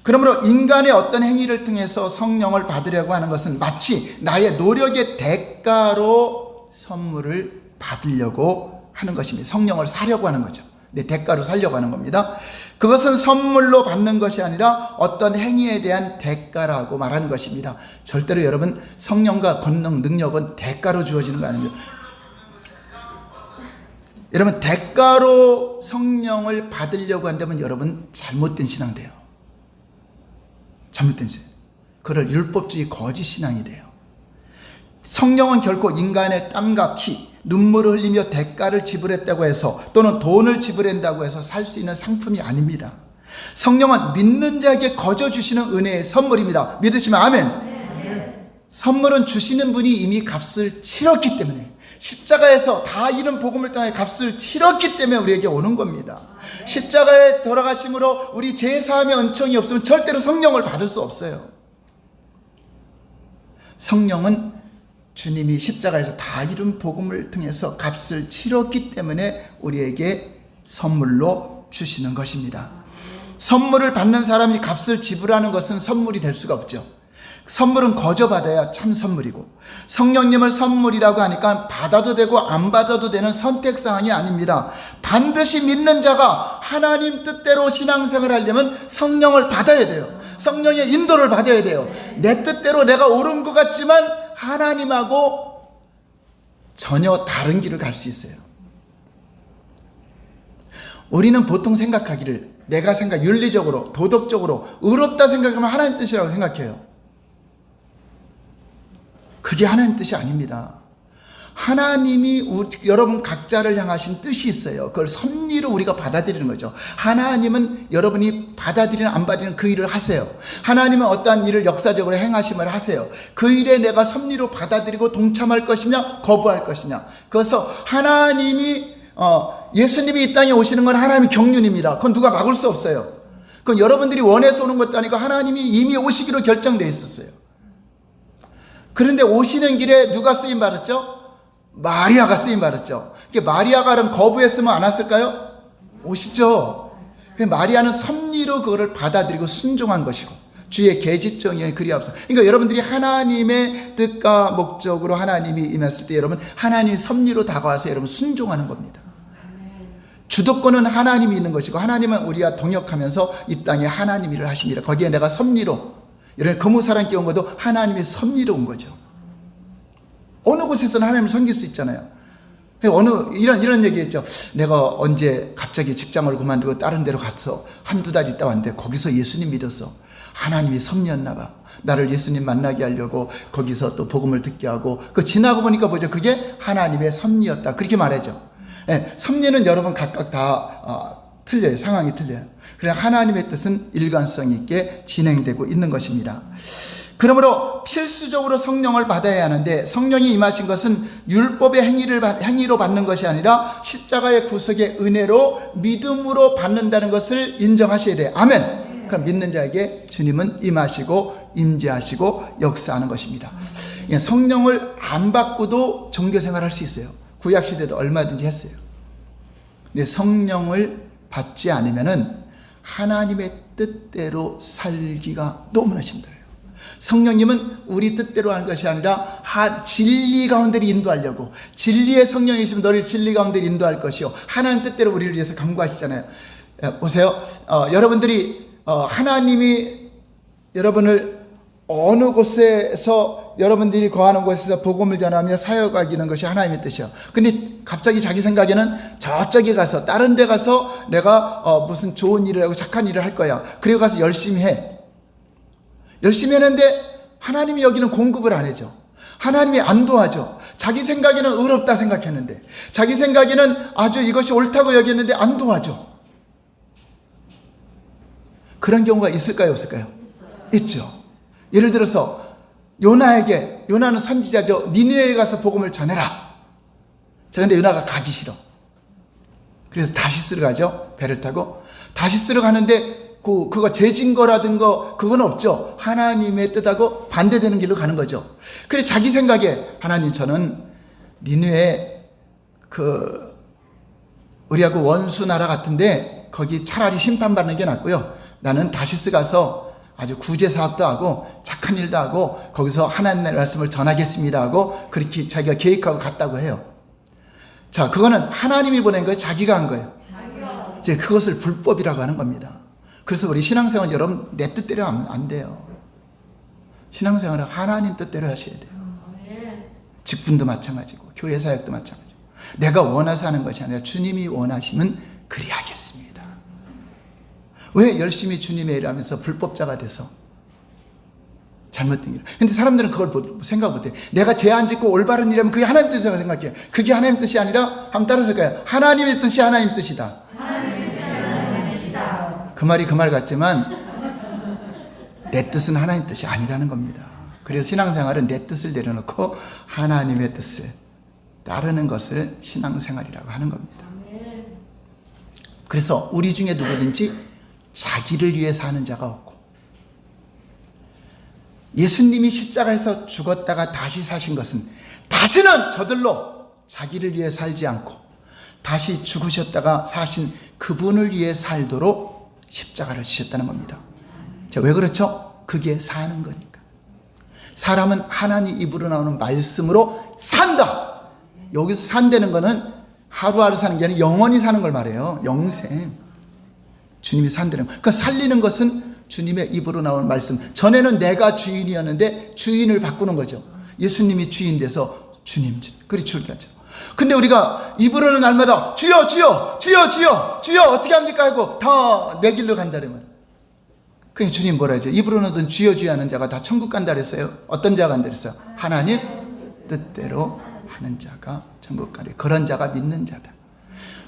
그러므로 인간의 어떤 행위를 통해서 성령을 받으려고 하는 것은 마치 나의 노력의 대가로 선물을 받으려고 하는 것입니다. 성령을 사려고 하는 거죠. 내 대가로 살려고 하는 겁니다. 그것은 선물로 받는 것이 아니라 어떤 행위에 대한 대가라고 말하는 것입니다. 절대로 여러분 성령과 권능, 능력은 대가로 주어지는 거 아닙니다. 여러분 대가로 성령을 받으려고 한다면 여러분 잘못된 신앙 돼요. 잘못된 신앙. 그럴 율법주의 거짓 신앙이 돼요. 성령은 결코 인간의 땀과 피, 눈물을 흘리며 대가를 지불했다고 해서 또는 돈을 지불한다고 해서 살 수 있는 상품이 아닙니다. 성령은 믿는 자에게 거저 주시는 은혜의 선물입니다. 믿으시면 아멘. 선물은 주시는 분이 이미 값을 치렀기 때문에, 십자가에서 다 이룬 복음을 통해 값을 치렀기 때문에 우리에게 오는 겁니다. 십자가에 돌아가심으로 우리 제사함의 은총이 없으면 절대로 성령을 받을 수 없어요. 성령은 주님이 십자가에서 다 이룬 복음을 통해서 값을 치렀기 때문에 우리에게 선물로 주시는 것입니다. 선물을 받는 사람이 값을 지불하는 것은 선물이 될 수가 없죠. 선물은 거저 받아야 참 선물이고, 성령님을 선물이라고 하니까 받아도 되고 안 받아도 되는 선택사항이 아닙니다. 반드시 믿는 자가 하나님 뜻대로 신앙생활을 하려면 성령을 받아야 돼요. 성령의 인도를 받아야 돼요. 내 뜻대로 내가 옳은 것 같지만 하나님하고 전혀 다른 길을 갈 수 있어요. 우리는 보통 생각하기를, 내가 윤리적으로 도덕적으로 의롭다 생각하면 하나님 뜻이라고 생각해요. 그게 하나님 뜻이 아닙니다. 하나님이 여러분 각자를 향하신 뜻이 있어요. 그걸 섭리로 우리가 받아들이는 거죠. 하나님은 여러분이 받아들이는 안 받아들이는 그 일을 하세요. 하나님은 어떠한 일을 역사적으로 행하심을 하세요. 그 일에 내가 섭리로 받아들이고 동참할 것이냐 거부할 것이냐, 그래서 하나님이 예수님이 이 땅에 오시는 건 하나님의 경륜입니다. 그건 누가 막을 수 없어요. 그건 여러분들이 원해서 오는 것도 아니고 하나님이 이미 오시기로 결정되어 있었어요. 그런데 오시는 길에 누가 쓰임 받았죠? 마리아가 쓰임 받았죠. 마리아가 그럼 거부했으면 안 왔을까요? 오시죠. 마리아는 섭리로 그거를 받아들이고 순종한 것이고 주의 계집종이여 그리하옵소서. 그러니까 여러분들이 하나님의 뜻과 목적으로 하나님이 임했을 때 여러분 하나님이 섭리로 다가와서 여러분 순종하는 겁니다. 주도권은 하나님이 있는 것이고 하나님은 우리와 동역하면서 이 땅에 하나님 일을 하십니다. 거기에 내가 섭리로 여러분 거무사랑 끼운 것도 하나님의 섭리로 온 거죠. 어느 곳에서는 하나님을 섬길 수 있잖아요. 이런 얘기했죠. 내가 언제 갑자기 직장을 그만두고 다른 데로 가서 한두 달 있다 왔는데 거기서 예수님 믿었어. 하나님이 섭리였나 봐. 나를 예수님 만나게 하려고 거기서 또 복음을 듣게 하고 그 지나고 보니까 뭐죠? 그게 하나님의 섭리였다. 그렇게 말하죠. 예, 섭리는 여러분 각각 다 틀려요. 상황이 틀려요. 그래 하나님의 뜻은 일관성 있게 진행되고 있는 것입니다. 그러므로 필수적으로 성령을 받아야 하는데 성령이 임하신 것은 율법의 행위로 받는 것이 아니라 십자가의 구속의 은혜로 믿음으로 받는다는 것을 인정하셔야 돼요. 아멘. 그럼 믿는 자에게 주님은 임하시고 임재하시고 역사하는 것입니다. 성령을 안 받고도 종교생활 할 수 있어요. 구약시대도 얼마든지 했어요. 근데 성령을 받지 않으면은 하나님의 뜻대로 살기가 너무나 힘들어요. 성령님은 우리 뜻대로 하는 것이 아니라 진리 가운데를 인도하려고 진리의 성령이시면 너를 진리 가운데를 인도할 것이요 하나님 뜻대로 우리를 위해서 강구하시잖아요. 보세요. 여러분들이 하나님이 여러분을 어느 곳에서 여러분들이 거하는 곳에서 복음을 전하며 사역하기는 것이 하나님의 뜻이요. 근데 갑자기 자기 생각에는 저쪽에 가서 다른 데 가서 내가 무슨 좋은 일을 하고 착한 일을 할 거야. 그리고 가서 열심히 해. 열심히 했는데 하나님이 여기는 공급을 안 해줘. 하나님이 안 도와줘. 자기 생각에는 의롭다 생각했는데 자기 생각에는 아주 이것이 옳다고 여겼는데 안 도와줘. 그런 경우가 있을까요 없을까요? 있죠. 예를 들어서 요나는 선지자죠. 니느웨에 가서 복음을 전해라. 자, 근데 요나가 가기 싫어. 그래서 다시스로 가죠. 배를 타고 다시스로 가는데 그거 재진거라든가 그건 없죠. 하나님의 뜻하고 반대되는 길로 가는 거죠. 그래 자기 생각에 하나님 저는 니느웨 우리하고 원수 나라 같은데 거기 차라리 심판받는 게 낫고요. 나는 다시스 가서 아주 구제 사업도 하고 착한 일도 하고 거기서 하나님의 말씀을 전하겠습니다 하고 그렇게 자기가 계획하고 갔다고 해요. 자, 그거는 하나님이 보낸 거예요? 자기가 한 거예요? 이제 그것을 불법이라고 하는 겁니다. 그래서 우리 신앙생활 여러분 내 뜻대로 하면 안 돼요. 신앙생활은 하나님 뜻대로 하셔야 돼요. 직분도 마찬가지고 교회 사역도 마찬가지고 내가 원해서 하는 것이 아니라 주님이 원하시면 그리하겠습니다. 왜 열심히 주님의 일을 하면서 불법자가 돼서 잘못된 일. 근데 사람들은 그걸 생각 못해. 내가 죄 안 짓고 올바른 일하면 그게 하나님 뜻이라고 생각해요. 그게 하나님 뜻이 아니라 한번 따라서 가요. 하나님의 뜻이 하나님 뜻이다. 하나님의 뜻이 하나님 뜻이다. 그 말이 그 말 같지만 내 뜻은 하나님 뜻이 아니라는 겁니다. 그래서 신앙생활은 내 뜻을 내려놓고 하나님의 뜻을 따르는 것을 신앙생활이라고 하는 겁니다. 그래서 우리 중에 누구든지 자기를 위해 사는 자가 없고 예수님이 십자가에서 죽었다가 다시 사신 것은 다시는 저들로 자기를 위해 살지 않고 다시 죽으셨다가 사신 그분을 위해 살도록 십자가를 지셨다는 겁니다. 자, 왜 그렇죠? 그게 사는 거니까. 사람은 하나님 입으로 나오는 말씀으로 산다. 여기서 산다는 거는 하루하루 사는 게 아니라 영원히 사는 걸 말해요. 영생. 주님이 산다는 거. 그러니까 살리는 것은 주님의 입으로 나오는 말씀. 전에는 내가 주인이었는데 주인을 바꾸는 거죠. 예수님이 주인 돼서 주님. 그리 출가죠. 근데 우리가 입으로는 날마다 주여 주여 주여 주여 주여 어떻게 합니까 하고 다 내 길로 간다면 그냥 주님 뭐라 하죠? 입으로는 주여 주여 하는 자가 다 천국 간다 그랬어요. 어떤 자가 간다 그랬어요? 하나님 뜻대로 하는 자가 천국 가리. 그런 자가 믿는 자다.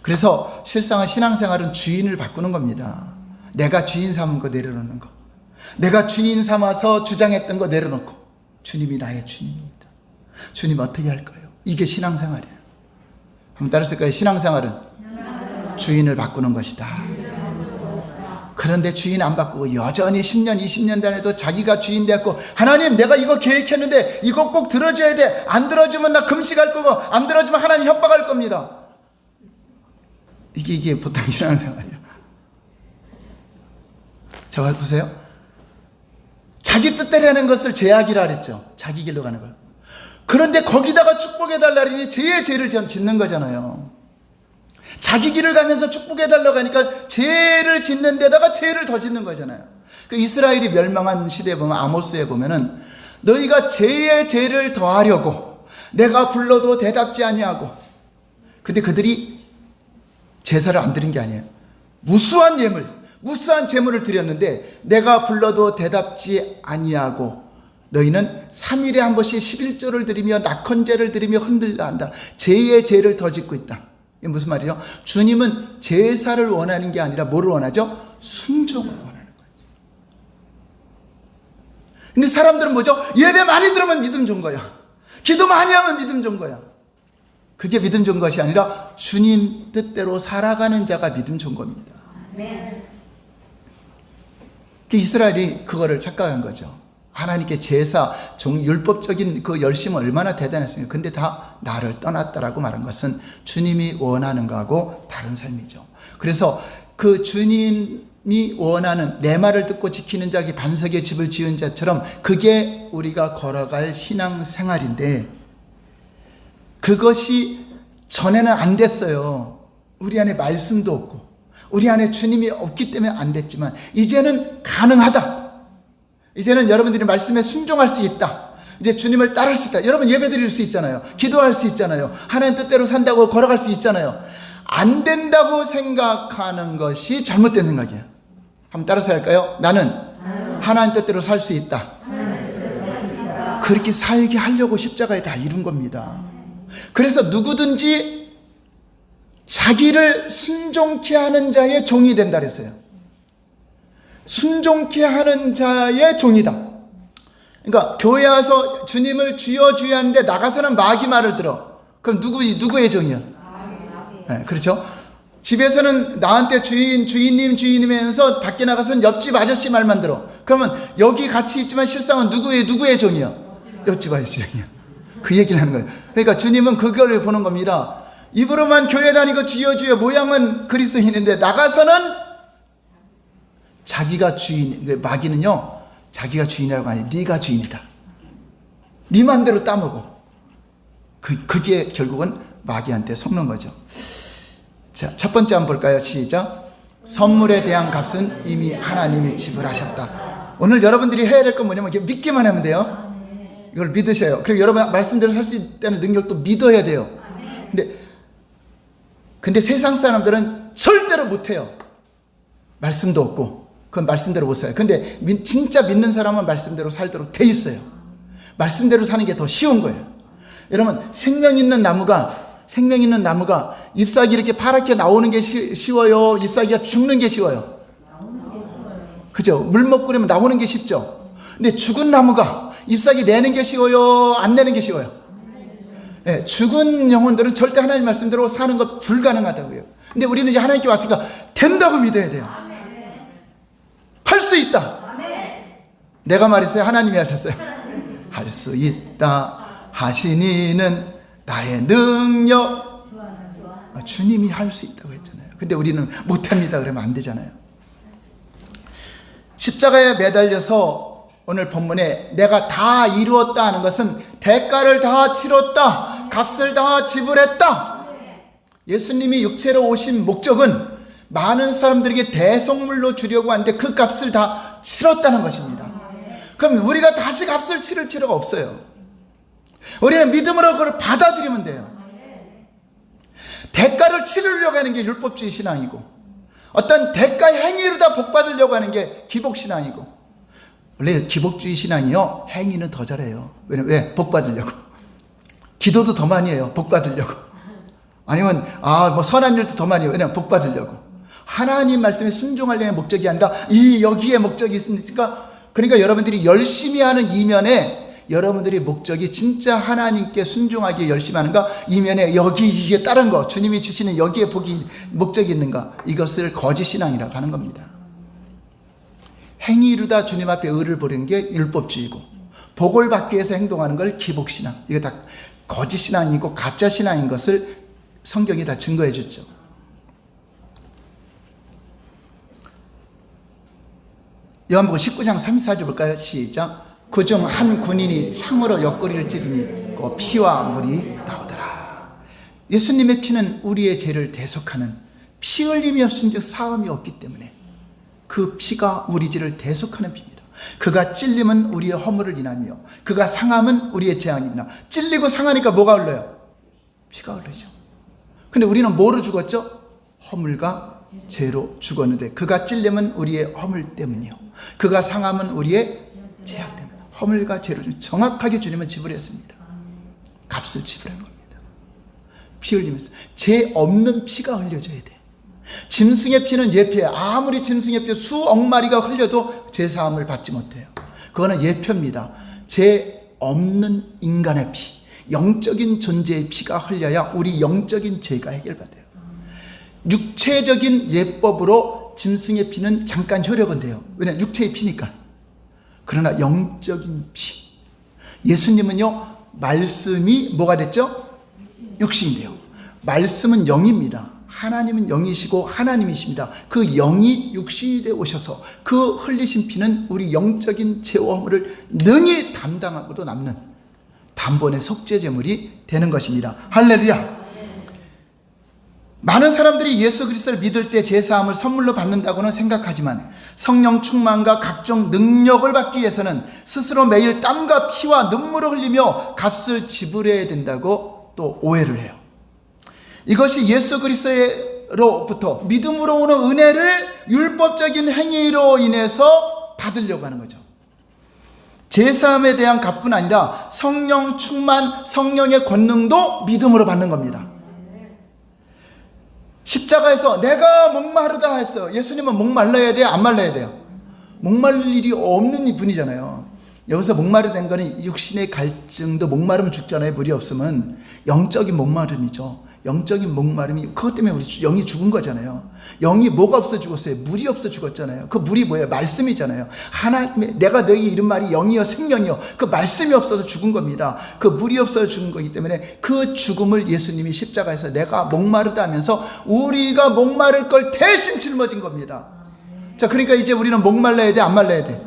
그래서 실상은 신앙생활은 주인을 바꾸는 겁니다. 내가 주인 삼은 거 내려놓는 거. 내가 주인 삼아서 주장했던 거 내려놓고 주님이 나의 주님입니다. 주님 어떻게 할까요? 이게 신앙생활이에요. 한번 따라했을까요? 신앙생활은 주인을 바꾸는 것이다. 그런데 주인 안 바꾸고 여전히 10년, 20년 단에도 자기가 주인 되었고, 하나님 내가 이거 계획했는데 이거 꼭 들어줘야 돼. 안 들어주면 나 금식할 거고, 안 들어주면 하나님 협박할 겁니다. 이게 보통 신앙생활이에요. 자, 보세요. 자기 뜻대로 하는 것을 제약이라 그랬죠. 자기 길로 가는 걸. 그런데 거기다가 축복해달라니 죄를 짓는 거잖아요. 자기 길을 가면서 축복해달라고 하니까 죄를 짓는 데다가 죄를 더 짓는 거잖아요. 그 이스라엘이 멸망한 시대에 보면, 아모스에 보면은 너희가 죄에 죄를 더하려고 내가 불러도 대답지 아니하고, 근데 그들이 제사를 안 드린 게 아니에요. 무수한 예물, 무수한 제물을 드렸는데 내가 불러도 대답지 아니하고 너희는 3일에 한 번씩 11조를 드리며 낙헌제를 드리며 흔들려 한다. 죄에 죄를 더 짓고 있다. 이게 무슨 말이죠? 주님은 제사를 원하는 게 아니라 뭐를 원하죠? 순종을 원하는 거죠. 근데 사람들은 뭐죠? 예배 많이 들으면 믿음 좋은 거야. 기도 많이 하면 믿음 좋은 거야. 그게 믿음 좋은 것이 아니라 주님 뜻대로 살아가는 자가 믿음 좋은 겁니다. 이스라엘이 그거를 착각한 거죠. 하나님께 제사, 율법적인 그 열심은 얼마나 대단했습니까? 근데 다 나를 떠났다라고 말한 것은 주님이 원하는 거하고 다른 삶이죠. 그래서 그 주님이 원하는 내 말을 듣고 지키는 자기 반석의 집을 지은 자처럼 그게 우리가 걸어갈 신앙생활인데, 그것이 전에는 안 됐어요. 우리 안에 말씀도 없고 우리 안에 주님이 없기 때문에 안 됐지만 이제는 가능하다. 이제는 여러분들이 말씀에 순종할 수 있다. 이제 주님을 따를 수 있다. 여러분 예배 드릴 수 있잖아요. 기도할 수 있잖아요. 하나님 뜻대로 산다고 걸어갈 수 있잖아요. 안 된다고 생각하는 것이 잘못된 생각이에요. 한번 따라서 할까요? 나는 하나님 뜻대로 살 수 있다. 그렇게 살게 하려고 십자가에 다 이룬 겁니다. 그래서 누구든지 자기를 순종케 하는 자의 종이 된다 그랬어요. 순종케 하는 자의 종이다. 그러니까 교회 와서 주님을 주여 주여 하는데 나가서는 마귀 말을 들어. 그럼 누구의 종이야? 네, 그렇죠? 집에서는 나한테 주인님 하면서 밖에 나가서는 옆집 아저씨 말만 들어. 그러면 여기 같이 있지만 실상은 누구의 종이야? 옆집 아저씨 종이야. 그 얘기를 하는 거예요. 그러니까 주님은 그걸 보는 겁니다. 입으로만 교회 다니고 주여 주여 모양은 그리스도인인데 나가서는 자기가 주인, 마귀는요 자기가 주인이라고 하니 네가 주인이다. 네 맘대로 따먹어. 그게 결국은 마귀한테 속는 거죠. 자, 첫 번째 한번 볼까요? 시작. 선물에 대한 값은 이미 하나님이 지불하셨다. 오늘 여러분들이 해야 될 건 뭐냐면 믿기만 하면 돼요. 이걸 믿으셔요. 그리고 여러분 말씀대로 살 수 있다는 능력도 믿어야 돼요. 근데 세상 사람들은 절대로 못해요. 말씀도 없고 그건 말씀대로 못 살아요. 근데 진짜 믿는 사람은 말씀대로 살도록 돼 있어요. 말씀대로 사는 게 더 쉬운 거예요. 여러분 생명 있는 나무가 잎사귀 이렇게 파랗게 나오는 게 쉬워요? 잎사귀가 죽는 게 쉬워요? 그죠? 물 먹고 그러면 나오는 게 쉽죠? 근데 죽은 나무가 잎사귀 내는 게 쉬워요? 안 내는 게 쉬워요? 네, 죽은 영혼들은 절대 하나님 말씀대로 사는 것 불가능하다고요. 근데 우리는 이제 하나님께 왔으니까 된다고 믿어야 돼요. 할 수 있다. 내가 말했어요? 하나님이 하셨어요? 할 수 있다 하시니는 나의 능력. 주님이 할 수 있다고 했잖아요. 근데 우리는 못합니다 그러면 안 되잖아요. 십자가에 매달려서 오늘 본문에 내가 다 이루었다 하는 것은 대가를 다 치렀다, 값을 다 지불했다. 예수님이 육체로 오신 목적은 많은 사람들에게 대속물로 주려고 하는데 그 값을 다 치렀다는 것입니다. 그럼 우리가 다시 값을 치를 필요가 없어요. 우리는 믿음으로 그걸 받아들이면 돼요. 대가를 치르려고 하는 게 율법주의 신앙이고 어떤 대가 행위로 다 복받으려고 하는 게 기복신앙이고, 원래 기복주의 신앙이요 행위는 더 잘해요. 왜? 복받으려고. 기도도 더 많이 해요. 복받으려고. 아니면 뭐 선한 일도 더 많이 해요. 왜냐면 복받으려고. 하나님 말씀에 순종하려는 목적이 아니라 여기에 목적이 있으니까, 그러니까 여러분들이 열심히 하는 이면에 여러분들이 목적이 진짜 하나님께 순종하기 열심히 하는가, 이면에 여기 이게 다른 거, 주님이 주시는 여기에 목적이 있는가, 이것을 거짓신앙이라고 하는 겁니다. 행위 이루다 주님 앞에 의를 보이는 게 율법주의고, 복을 받기 위해서 행동하는 걸 기복신앙, 이거 다 거짓신앙이고 가짜신앙인 것을 성경이 다 증거해 줬죠. 요한복음 19장 34절 볼까요? 시작. 그중 한 군인이 창으로 옆구리를 찌르니 그 피와 물이 나오더라. 예수님의 피는 우리의 죄를 대속하는, 피 흘림이 없은즉 사함이 없기 때문에 그 피가 우리 죄를 대속하는 피입니다. 그가 찔림은 우리의 허물을 인하며 그가 상함은 우리의 재앙이나. 찔리고 상하니까 뭐가 흘러요? 피가 흘러죠. 근데 우리는 뭐로 죽었죠? 허물과 죄로 죽었는데, 그가 찔림은 우리의 허물 때문이요 그가 상함은 우리의 죄악 때문에. 허물과 죄를 정확하게 주님은 지불했습니다. 값을 지불한 겁니다. 피 흘리면서. 죄 없는 피가 흘려져야 돼. 짐승의 피는 예표예요. 아무리 짐승의 피 수억 마리가 흘려도 죄사함을 받지 못해요. 그거는 예표입니다. 죄 없는 인간의 피, 영적인 존재의 피가 흘려야 우리 영적인 죄가 해결받아요. 육체적인 예법으로 짐승의 피는 잠깐 효력은 돼요. 왜냐하면 육체의 피니까. 그러나 영적인 피, 예수님은요, 말씀이 뭐가 됐죠? 육신이 돼요. 말씀은 영입니다. 하나님은 영이시고 하나님이십니다. 그 영이 육신이 되어 오셔서 그 흘리신 피는 우리 영적인 죄와 허물을 능히 담당하고도 남는 단번의 속죄제물이 되는 것입니다. 할렐루야. 많은 사람들이 예수 그리스도를 믿을 때 제사함을 선물로 받는다고는 생각하지만, 성령 충만과 각종 능력을 받기 위해서는 스스로 매일 땀과 피와 눈물을 흘리며 값을 지불해야 된다고 또 오해를 해요. 이것이 예수 그리스도로부터 믿음으로 오는 은혜를 율법적인 행위로 인해서 받으려고 하는 거죠. 제사함에 대한 값뿐 아니라 성령 충만, 성령의 권능도 믿음으로 받는 겁니다. 십자가에서 내가 목마르다 했어요. 예수님은 목말라야 돼요? 안 말라야 돼요? 목마를 일이 없는 분이잖아요. 여기서 목마르다는 거는 육신의 갈증도, 목마르면 죽잖아요. 물이 없으면. 영적인 목마름이죠. 영적인 목마름이, 그것 때문에 우리 영이 죽은 거잖아요. 영이 뭐가 없어 죽었어요? 물이 없어 죽었잖아요. 그 물이 뭐예요? 말씀이잖아요. 하나님의, 내가 너희에게 이른 말이 영이요 생명이요, 그 말씀이 없어서 죽은 겁니다. 그 물이 없어서 죽은 거기 때문에 그 죽음을 예수님이 십자가에서 내가 목마르다 하면서 우리가 목마를 걸 대신 짊어진 겁니다. 자, 그러니까 이제 우리는 목말라야 돼? 안 말라야 돼?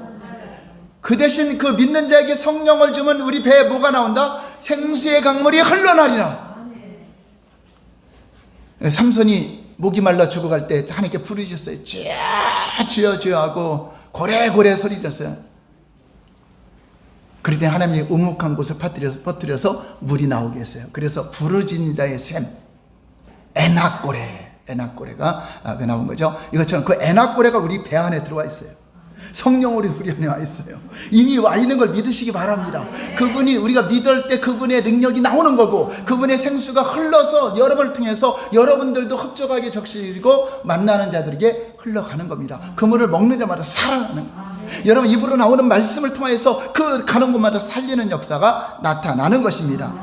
그 대신 그 믿는 자에게 성령을 주면 우리 배에 뭐가 나온다? 생수의 강물이 흘러나리라. 삼손이 목이 말라 죽어갈 때 하나님께 부르짖었어요. 주여 주여 하고 고래고래 소리 졌어요. 그랬더니 하나님이 우묵한 곳을 퍼뜨려서 물이 나오게 했어요. 그래서 부르짖는 자의 샘, 에낙고래가 나온 거죠. 이것처럼 그 에낙고래가 우리 배 안에 들어와 있어요. 성령으로 우리 안에 와 있어요. 이미 와 있는 걸 믿으시기 바랍니다. 그분이, 우리가 믿을 때 그분의 능력이 나오는 거고, 그분의 생수가 흘러서 여러분을 통해서 여러분들도 흡족하게 적시고 만나는 자들에게 흘러가는 겁니다. 그 물을 먹는 자마다 살아나는 거예요. 여러분 입으로 나오는 말씀을 통해서 그 가는 곳마다 살리는 역사가 나타나는 것입니다.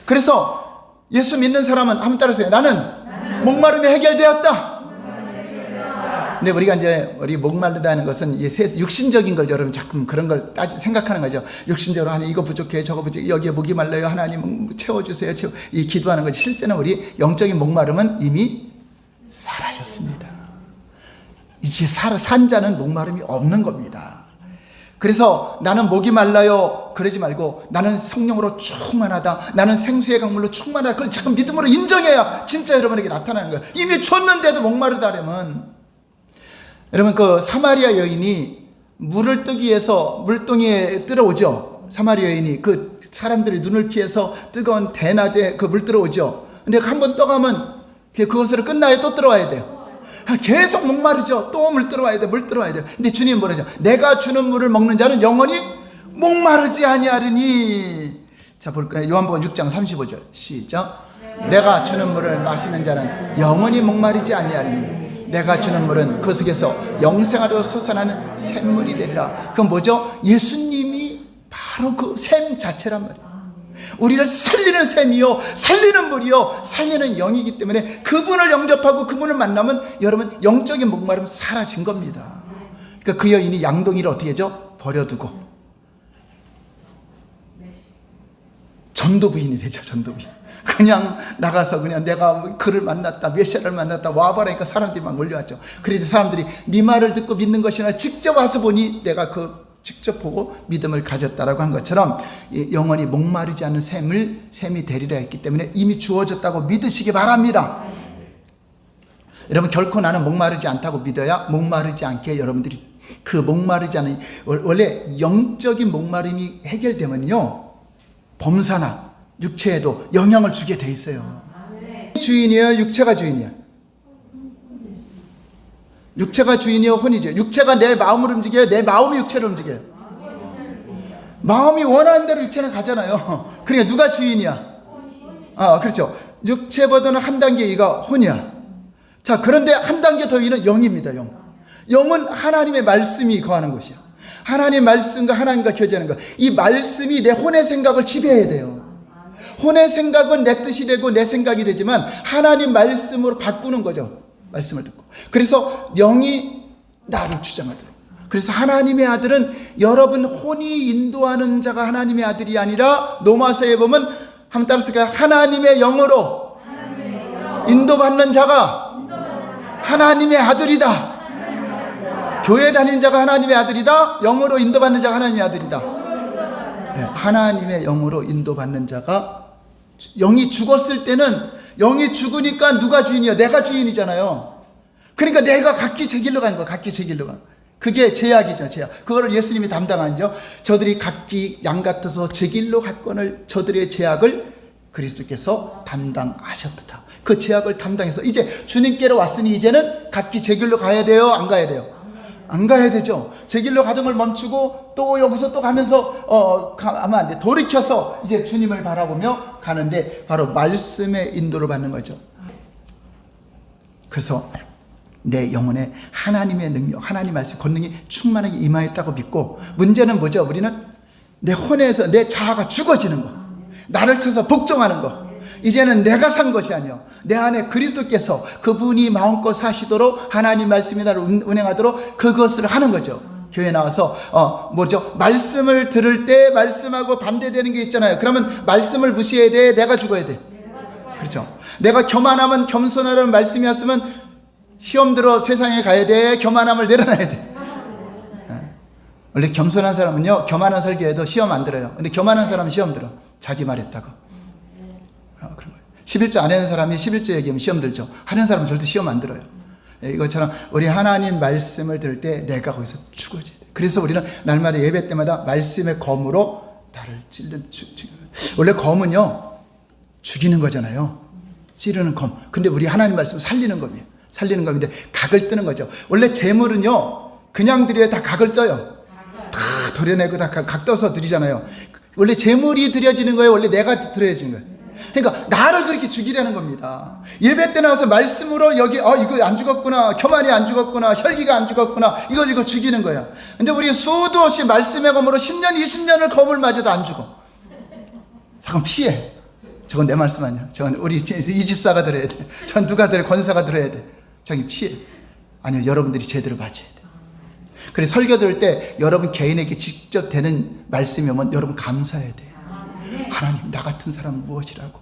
그래서 예수 믿는 사람은 한번 따라하세요. 나는 목마름이 해결되었다. 근데 우리가 이제 우리 목마르다는 것은 육신적인 걸 여러분 자꾸 그런 걸 생각하는 거죠. 육신적으로 하나님 이거 부족해, 저거 부족해, 여기에 목이 말라요, 하나님 채워주세요, 이 기도하는 거지. 실제는 우리 영적인 목마름은 이미 살아셨습니다. 이제 산 자는 목마름이 없는 겁니다. 그래서 나는 목이 말라요 그러지 말고, 나는 성령으로 충만하다, 나는 생수의 강물로 충만하다, 그걸 잠깐 믿음으로 인정해야 진짜 여러분에게 나타나는 거예요. 이미 줬는데도 목마르다 하려면. 여러분, 그 사마리아 여인이 물을 뜨기 위해서 물동이에 들어오죠. 사마리아 여인이 그 사람들의 눈을 피해서 뜨거운 대나대 그 물 들어오죠. 근데 한 번 떠가면 그것으로 끝나요? 또 들어와야 돼요? 계속 목마르죠. 또 물 들어와야 돼, 물 들어와야 돼. 근데 주님 뭐라죠? 내가 주는 물을 먹는 자는 영원히 목마르지 아니하리니. 자, 볼까요? 요한복음 6장 35절 시작. 내가 주는 물을 마시는 자는 영원히 목마르지 아니하리니 내가 주는 물은 그 속에서 영생하로 솟아나는 샘물이 되리라. 그건 뭐죠? 예수님이 바로 그 샘 자체란 말이에요. 우리를 살리는 샘이요, 살리는 물이요, 살리는 영이기 때문에 그분을 영접하고 그분을 만나면 여러분 영적인 목마름은 사라진 겁니다. 그러니까 그 여인이 양동이를 어떻게 하죠? 버려두고 전도부인이 되죠. 전도부인. 그냥 나가서 그냥 내가 그를 만났다, 메시아를 만났다 와봐라니까 사람들이 막 몰려왔죠. 그래도 사람들이 네 말을 듣고 믿는 것이 아니라 직접 와서 보니 내가 직접 보고 믿음을 가졌다라고 한 것처럼 영원히 목마르지 않은 샘이 되리라 했기 때문에 이미 주어졌다고 믿으시기 바랍니다. 여러분 결코 나는 목마르지 않다고 믿어야 목마르지 않게 여러분들이 그 목마르지 않은 원래 영적인 목마름이 해결되면요 범사나 육체에도 영향을 주게 돼 있어요. 주인이에요? 육체가 주인이야? 육체가 주인이요? 혼이죠? 육체가 내 마음을 움직여요? 내 마음이 육체를 움직여요? 마음이 원하는 대로 육체는 가잖아요. 그러니까 누가 주인이야? 그렇죠. 육체보다는 한 단계 위가 혼이야. 자, 그런데 한 단계 더 위는 영입니다. 영은 하나님의 말씀이 거하는 곳이야. 하나님의 말씀과 하나님과 교제하는 것. 이 말씀이 내 혼의 생각을 지배해야 돼요. 혼의 생각은 내 뜻이 되고 내 생각이 되지만 하나님 말씀으로 바꾸는 거죠. 말씀을 듣고. 그래서 영이 나를 주장하도록. 그래서 하나님의 아들은 여러분 혼이 인도하는 자가 하나님의 아들이 아니라 로마서에 보면 한번 따라서 하나님의 영으로 인도받는 자가 하나님의 아들이다. 교회 다니는 자가 하나님의 아들이다. 영으로 인도받는 자가 하나님의 아들이다. 네, 하나님의 영으로 인도받는 자가 영이 죽었을 때는 영이 죽으니까 누가 주인이야? 내가 주인이잖아요. 그러니까 내가 각기 제 길로 가는 거야. 각기 제 길로 가. 그게 제약이죠. 제약. 그거를 예수님이 담당하죠. 저들이 각기 양 같아서 제 길로 갔거늘 저들의 제약을 그리스도께서 담당하셨다. 그 제약을 담당해서 이제 주님께로 왔으니 이제는 각기 제 길로 가야 돼요? 안 가야 돼요? 안 가야 되죠. 제 길로 가던 걸 멈추고 또 여기서 또 가면서 가면 안 돼. 돌이켜서 이제 주님을 바라보며 가는데 바로 말씀의 인도를 받는 거죠. 그래서 내 영혼에 하나님의 능력, 하나님 말씀, 권능이 충만하게 임하였다고 믿고 문제는 뭐죠? 우리는 내 혼에서 내 자아가 죽어지는 거. 나를 쳐서 복종하는 거. 이제는 내가 산 것이 아니요 내 안에 그리스도께서 그분이 마음껏 사시도록 하나님 말씀이 나를 운행하도록 그것을 하는 거죠. 교회 나와서 말씀을 들을 때 말씀하고 반대되는 게 있잖아요. 그러면 말씀을 무시해야 돼? 내가 죽어야 돼? 그렇죠. 내가 교만하면 겸손하라는 말씀이 왔으면 시험 들어 세상에 가야 돼? 교만함을 내려놔야 돼? 원래 겸손한 사람은요 교만한 설교해도 시험 안 들어요. 근데 교만한 사람은 시험 들어. 자기 말했다고. 그런 거예요. 11조 안 하는 사람이 11조 얘기하면 시험 들죠. 하는 사람은 절대 시험 안 들어요. 이것처럼 우리 하나님 말씀을 들을 때 내가 거기서 죽어져야 돼. 그래서 우리는 날마다 예배 때마다 말씀의 검으로 나를 원래 검은요 죽이는 거잖아요. 찌르는 검. 근데 우리 하나님 말씀은 살리는 검이에요. 살리는 검인데 각을 뜨는 거죠. 원래 재물은요 그냥 드려야 다 각을 떠요. 다 도려내고 다 각 떠서 드리잖아요. 원래 재물이 드려지는 거예요? 원래 내가 드려지는 거예요? 그러니까 나를 그렇게 죽이려는 겁니다. 예배 때 나와서 말씀으로 여기 이거 안 죽었구나, 교만이 안 죽었구나, 혈기가 안 죽었구나, 이거 죽이는 거야. 근데 우리 수도 없이 말씀의 검으로 10년 20년을 검을 맞아도 안 죽어. 잠깐 피해. 저건 내 말씀 아니야. 저건 우리 이 집사가 들어야 돼. 저건 누가 들어야 권사가 들어야 돼. 저기 피해. 아니요, 여러분들이 제대로 맞아야 돼. 그래서 설교 들을 때 여러분 개인에게 직접 되는 말씀이 오면 여러분 감사해야 돼요. 하나님, 나 같은 사람은 무엇이라고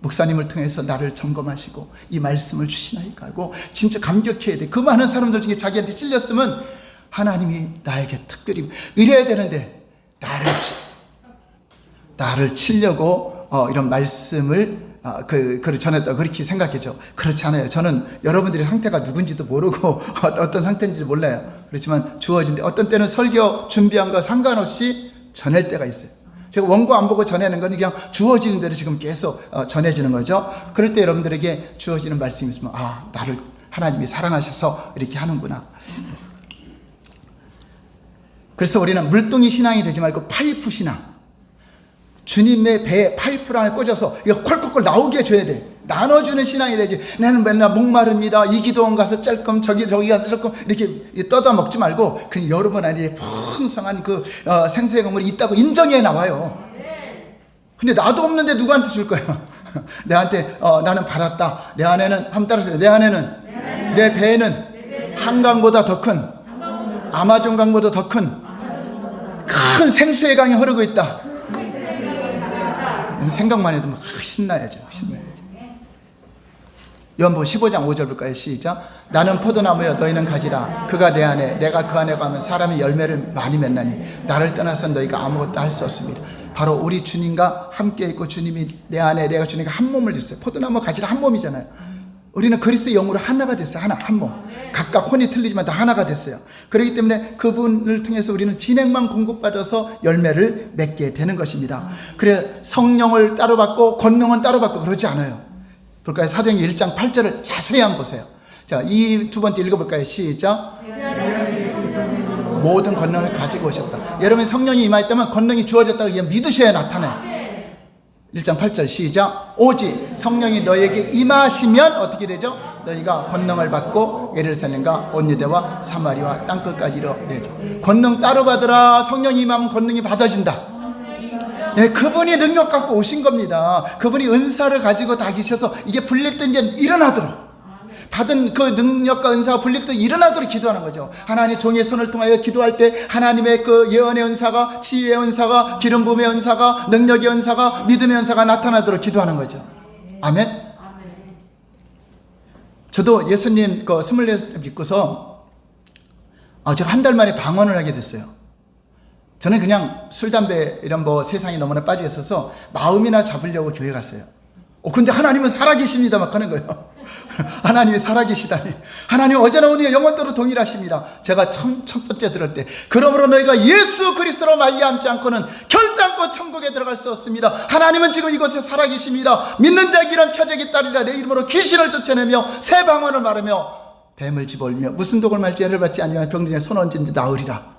목사님을 통해서 나를 점검하시고 이 말씀을 주시나이까 하고 진짜 감격해야 돼. 그 많은 사람들 중에 자기한테 찔렸으면 하나님이 나에게 특별히 이래야 되는데 나를 치려고 이런 말씀을 그를 전했다 그렇게 생각했죠. 그렇지 않아요. 저는 여러분들의 상태가 누군지도 모르고 어떤 상태인지 몰라요. 그렇지만 주어진 데 어떤 때는 설교 준비한 거 상관없이 전할 때가 있어요. 제가 원고 안 보고 전하는 건 그냥 주어지는 대로 지금 계속 전해지는 거죠. 그럴 때 여러분들에게 주어지는 말씀이 있으면 나를 하나님이 사랑하셔서 이렇게 하는구나. 그래서 우리는 물동이 신앙이 되지 말고 파이프 신앙. 주님의 배에 파이프를 하나 꽂아서 이거 콜콜콜 나오게 해줘야 돼. 나눠주는 신앙이 되지. 나는 맨날 목마릅니다. 이 기도원 가서 짤끔 저기 가서 짤끔 이렇게 떠다 먹지 말고 그냥 여러분 안에 풍성한 그 생수의 강물이 있다고 인정해 나와요. 근데 나도 없는데 누구한테 줄 거야? 내한테 나는 받았다. 내 안에는 한번 따라서 내 안에는 내 배에는 한강보다 더 큰 아마존 강보다 더 큰 생수의 강이 흐르고 있다. 생각만 해도 막 신나야죠. 요한복음 15장 5절 볼까요? 시작. 나는 포도나무여 너희는 가지라. 그가 내 안에 내가 그 안에 가면 사람이 열매를 많이 맺나니 나를 떠나선 너희가 아무것도 할 수 없습니다. 바로 우리 주님과 함께 있고 주님이 내 안에 내가 주님과 한 몸을 줬어요. 포도나무 가지라 한 몸이잖아요. 우리는 그리스도의 영으로 하나가 됐어요. 한 몸. 각각 혼이 틀리지만 다 하나가 됐어요. 그렇기 때문에 그분을 통해서 우리는 진액만 공급받아서 열매를 맺게 되는 것입니다. 그래 성령을 따로 받고 권능은 따로 받고 그러지 않아요. 볼까요? 사도행전 1장 8절을 자세히 한번 보세요. 자, 이 두 번째 읽어볼까요? 시작. 모든 권능을 가지고 오셨다. 여러분이 성령이 임하였다면 권능이 주어졌다고 믿으셔야 나타나요. 1장 8절 시작. 오직 성령이 너에게 임하시면 어떻게 되죠? 너희가 권능을 받고 예루살렘과 온 유대와 사마리아 땅끝까지 이르리죠. 권능 따로 받으라. 성령이 임하면 권능이 받아진다. 네, 그분이 능력 갖고 오신 겁니다. 그분이 은사를 가지고 다 계셔서 이게 분릴 때 이제 일어나도록 받은 그 능력과 은사가 분릴 때 일어나도록 기도하는 거죠. 하나님 종의 손을 통하여 기도할 때 하나님의 그 예언의 은사가, 치유의 은사가, 기름 부음의 은사가, 능력의 은사가, 믿음의 은사가 나타나도록 기도하는 거죠. 아멘. 저도 예수님 그 24살 믿고서 제가 한 달 만에 방언을 하게 됐어요. 저는 그냥 술, 담배 이런 세상에 너무나 빠져 있어서 마음이나 잡으려고 교회 갔어요. 근데 하나님은 살아계십니다 막 하는 거예요. 하나님이 살아계시다니. 하나님 어제나 오늘 영원토록 동일하십니다. 제가 첫 번째 들을 때 그러므로 너희가 예수 그리스도로 말미암지 않고는 결단코 천국에 들어갈 수 없습니다. 하나님은 지금 이곳에 살아계십니다. 믿는 자의 기름 표적이 따르리라. 내 이름으로 귀신을 쫓아내며 새 방언을 말하며 뱀을 집어올며 무슨 독을 말지 해를 받지 아니하면 병든에 손 얹은지 나으리라.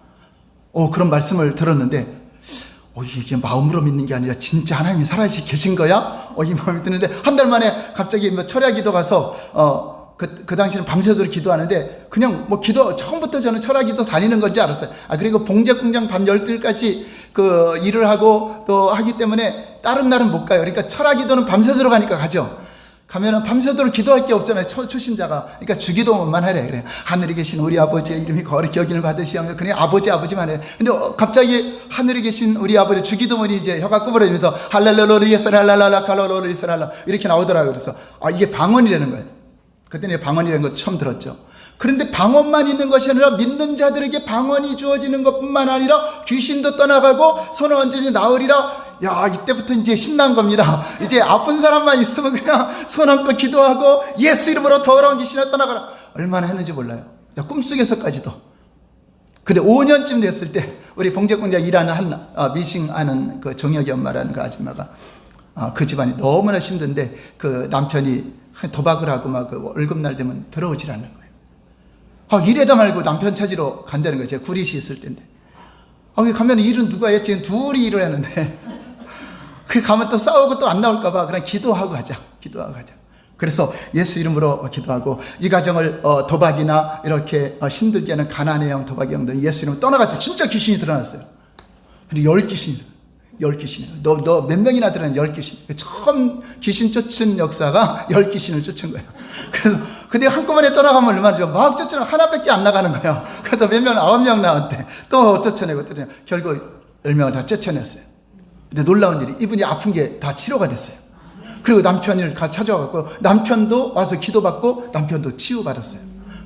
그런 말씀을 들었는데 이게 마음으로 믿는 게 아니라 진짜 하나님이 살아계시 계신 거야? 이 마음이 드는데 한 달 만에 갑자기 철야 기도 가서 그 당시에는 밤새도록 기도하는데 그냥 기도 처음부터 저는 철야 기도 다니는 건지 알았어요. 그리고 봉제공장 밤 12시까지 그 일을 하고 또 하기 때문에 다른 날은 못 가요. 그러니까 철야 기도는 밤새도록 하니까 가죠. 가면은 밤새도록 기도할 게 없잖아요. 초신자가. 그러니까 주기도문만 하래. 그래. 하늘에 계신 우리 아버지의 이름이 거룩히 여김을 받으시오며 그냥 아버지만 해요. 근데 갑자기 하늘에 계신 우리 아버지 주기도문이 이제 혀가 구부러지면서 할랄랄로리에스랄랄랄라 칼로로리에스랄라 이렇게 나오더라고요. 그래서 이게 방언이라는 거예요. 그때는 방언이라는 걸 처음 들었죠. 그런데 방언만 있는 것이 아니라 믿는 자들에게 방언이 주어지는 것뿐만 아니라 귀신도 떠나가고 손을 얹으니 나으리라. 이때부터 이제 신난 겁니다. 이제 아픈 사람만 있으면 그냥 손 얹고 기도하고 예수 이름으로 더러운 귀신을 떠나가라. 얼마나 했는지 몰라요. 꿈속에서까지도. 근데 5년쯤 됐을 때 우리 봉제공장 일하는 미싱하는 그 정혁이 엄마라는 그 아줌마가 그 집안이 너무나 힘든데 그 남편이 도박을 하고 막 그 월급날 되면 들어오질 않는 거예요. 일에다 말고 남편 찾으러 간다는 거예요. 제가 구리시 있을 때인데. 거기 가면 일은 누가 했지? 지금 둘이 일을 했는데. 그 가면 또 싸우고 또 안 나올까봐 그냥 기도하고 가자. 그래서 예수 이름으로 기도하고 이 가정을 도박이나 이렇게 힘들게 하는 가난의 영, 도박의 영들은 예수 이름으로 떠나갔더니 진짜 귀신이 드러났어요. 근데 10귀신이. 너 몇 명이나 드러난 10귀신. 처음 귀신 쫓은 역사가 10귀신을 쫓은 거예요. 그래서 근데 한꺼번에 떠나가면 얼마나 좋아. 막 쫓아내고 하나밖에 안 나가는 거예요. 그래도 몇 명, 9명 나왔대. 또 쫓아내고 결국 10명을 다 쫓아냈어요. 근데 놀라운 일이 이분이 아픈 게 다 치료가 됐어요. 그리고 남편을 같이 찾아와갖고 남편도 와서 기도받고 남편도 치유받았어요.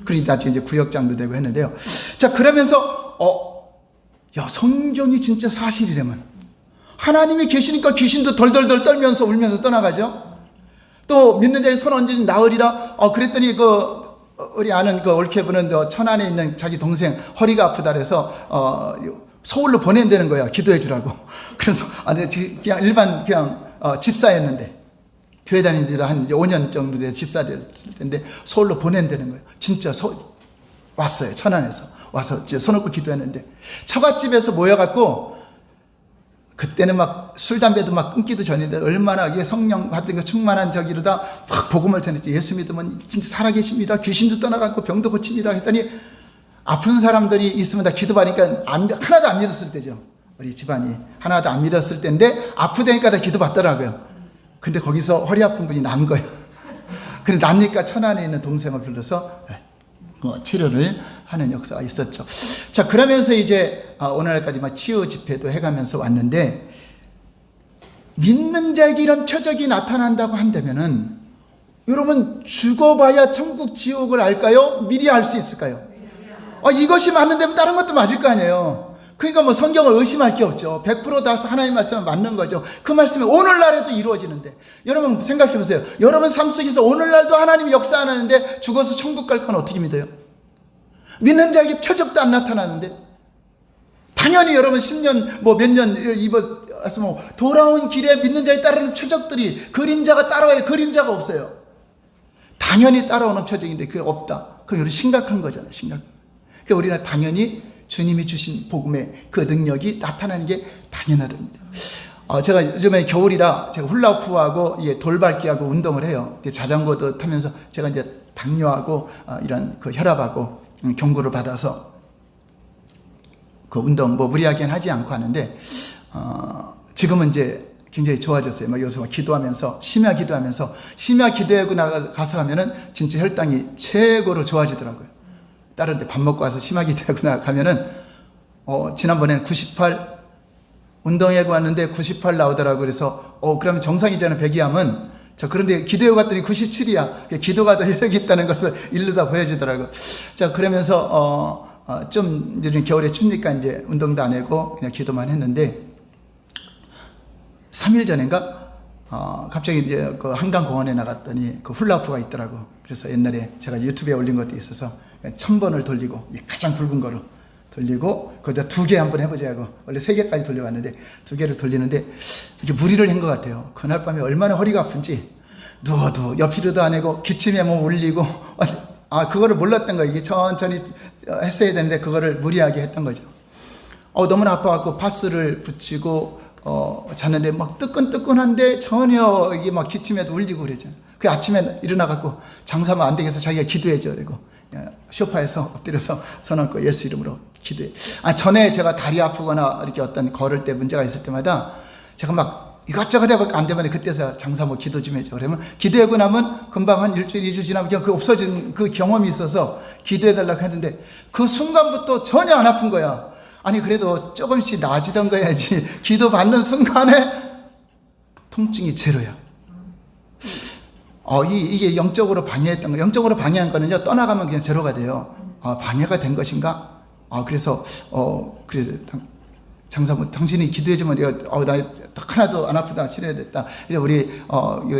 그러니까 나중에 이제 구역장도 되고 했는데요. 자, 그러면서 성경이 진짜 사실이라면 하나님이 계시니까 귀신도 덜덜덜 떨면서 울면서 떠나가죠. 또 믿는 자의 손 얹으니 나으리라. 그랬더니 우리 아는 올케브는 천안에 있는 자기 동생 허리가 아프다 그래서 서울로 보낸다는 거야. 기도해 주라고. 그래서 그냥 일반 집사였는데 교회 다닌 지 한 5년 정도 돼 집사 됐을 텐데 서울로 보낸다는 거예요. 진짜 왔어요. 천안에서 와서 손 얹고 기도했는데 처갓집에서 모여갖고 그때는 막 술, 담배도 막 끊기도 전인데 얼마나 이게 성령 같은 거 충만한 저기로다 막 복음을 전했죠. 예수 믿으면 진짜 살아계십니다. 귀신도 떠나가고 병도 고칩니다. 했더니 아픈 사람들이 있으면 다 기도받으니까 하나도 안 믿었을 때죠. 우리 집안이 하나도 안 믿었을 때인데 아프다니까 다 기도받더라고요. 근데 거기서 허리 아픈 분이 난 거예요. 그래 납니까 천안에 있는 동생을 불러서 치료를 하는 역사가 있었죠. 자, 그러면서 이제 오늘날까지 막 치유 집회도 해가면서 왔는데, 믿는 자에게 이런 표적이 나타난다고 한다면은 여러분 죽어봐야 천국 지옥을 알까요? 미리 알 수 있을까요? 이것이 맞는다면 다른 것도 맞을 거 아니에요. 그러니까 뭐 성경을 의심할 게 없죠. 100%다 하나님 말씀은 맞는 거죠. 그 말씀이 오늘날에도 이루어지는데, 여러분 생각해 보세요. 여러분 삶 속에서 오늘날도 하나님이 역사 안 하는데 죽어서 천국 갈 건 어떻게 믿어요? 믿는 자에게 표적도 안 나타나는데, 당연히 여러분 10년 뭐 몇 년 입어서 뭐 돌아온 길에 믿는 자에 따르는 표적들이, 그림자가 따라와요. 그림자가 없어요. 당연히 따라오는 표적인데 그게 없다. 그럼 우리 심각한 거잖아요. 심각. 그러니까 우리는 당연히 주님이 주신 복음의 그 능력이 나타나는 게 당연하답니다. 제가 요즘에 겨울이라 제가 훌라후프하고 돌밟기하고 운동을 해요. 자전거도 타면서 제가 이제 당뇨하고 이런 그 혈압하고 경고를 받아서 그 운동 뭐 무리하게는 하지 않고 하는데, 지금은 이제 굉장히 좋아졌어요. 막 요새 막 기도하면서 심야 기도하고 가서 하면은 진짜 혈당이 최고로 좋아지더라고요. 다른 데 밥 먹고 와서 심야 기도하고 가면은 지난번에는 98 운동하고 왔는데 98 나오더라고요. 그래서 그러면 정상이잖아요. 100이 하면. 자, 그런데 기도해 갔더니 97이야. 기도가 더 혈액이 있다는 것을 일르다 보여주더라고요. 자, 그러면서 좀 요즘 겨울에 춥니까 이제 운동도 안 하고 그냥 기도만 했는데, 3일 전인가 갑자기 이제 그 한강공원에 나갔더니 그 훌라후프가 있더라고. 그래서 옛날에 제가 유튜브에 올린 것도 있어서 1000번을 돌리고, 가장 굵은 거로 돌리고, 거기다 2개 한번 해보자 하고, 원래 3개까지 돌려봤는데 2개를 돌리는데 이게 무리를 한 것 같아요. 그날 밤에 얼마나 허리가 아픈지, 누워도 옆이로도 안 하고 기침에 뭐 울리고, 그거를 몰랐던 거예요. 이게 천천히 했어야 되는데 그거를 무리하게 했던 거죠. 너무나 아파갖고 파스를 붙이고 잤는데 막 뜨끈뜨끈한데 전혀 이게 막 기침에도 울리고 그러죠. 그 아침에 일어나갖고 장사하면 안 되겠어 자기가 기도해줘 그러고 소파에서 엎드려서 손 얹고 예수 이름으로 기도해. 전에 제가 다리 아프거나 이렇게 어떤 걸을 때 문제가 있을 때마다 제가 막 이것저것 해볼까 안 되면 그때서 장사 뭐 기도 좀 해줘. 그러면 기도하고 나면 금방 한 일주일, 2주 지나면 그냥 그 없어진 그 경험이 있어서 기도해달라고 했는데, 그 순간부터 전혀 안 아픈 거야. 아니, 그래도 조금씩 나아지던 거야지. 기도 받는 순간에 통증이 제로야. 이게 영적으로 방해했던 거. 영적으로 방해한 거는요, 떠나가면 그냥 제로가 돼요. 방해가 된 것인가? 그래서 장사모, 당신이 기도해주면 나 하나도 안 아프다, 치료해야 됐다. 우리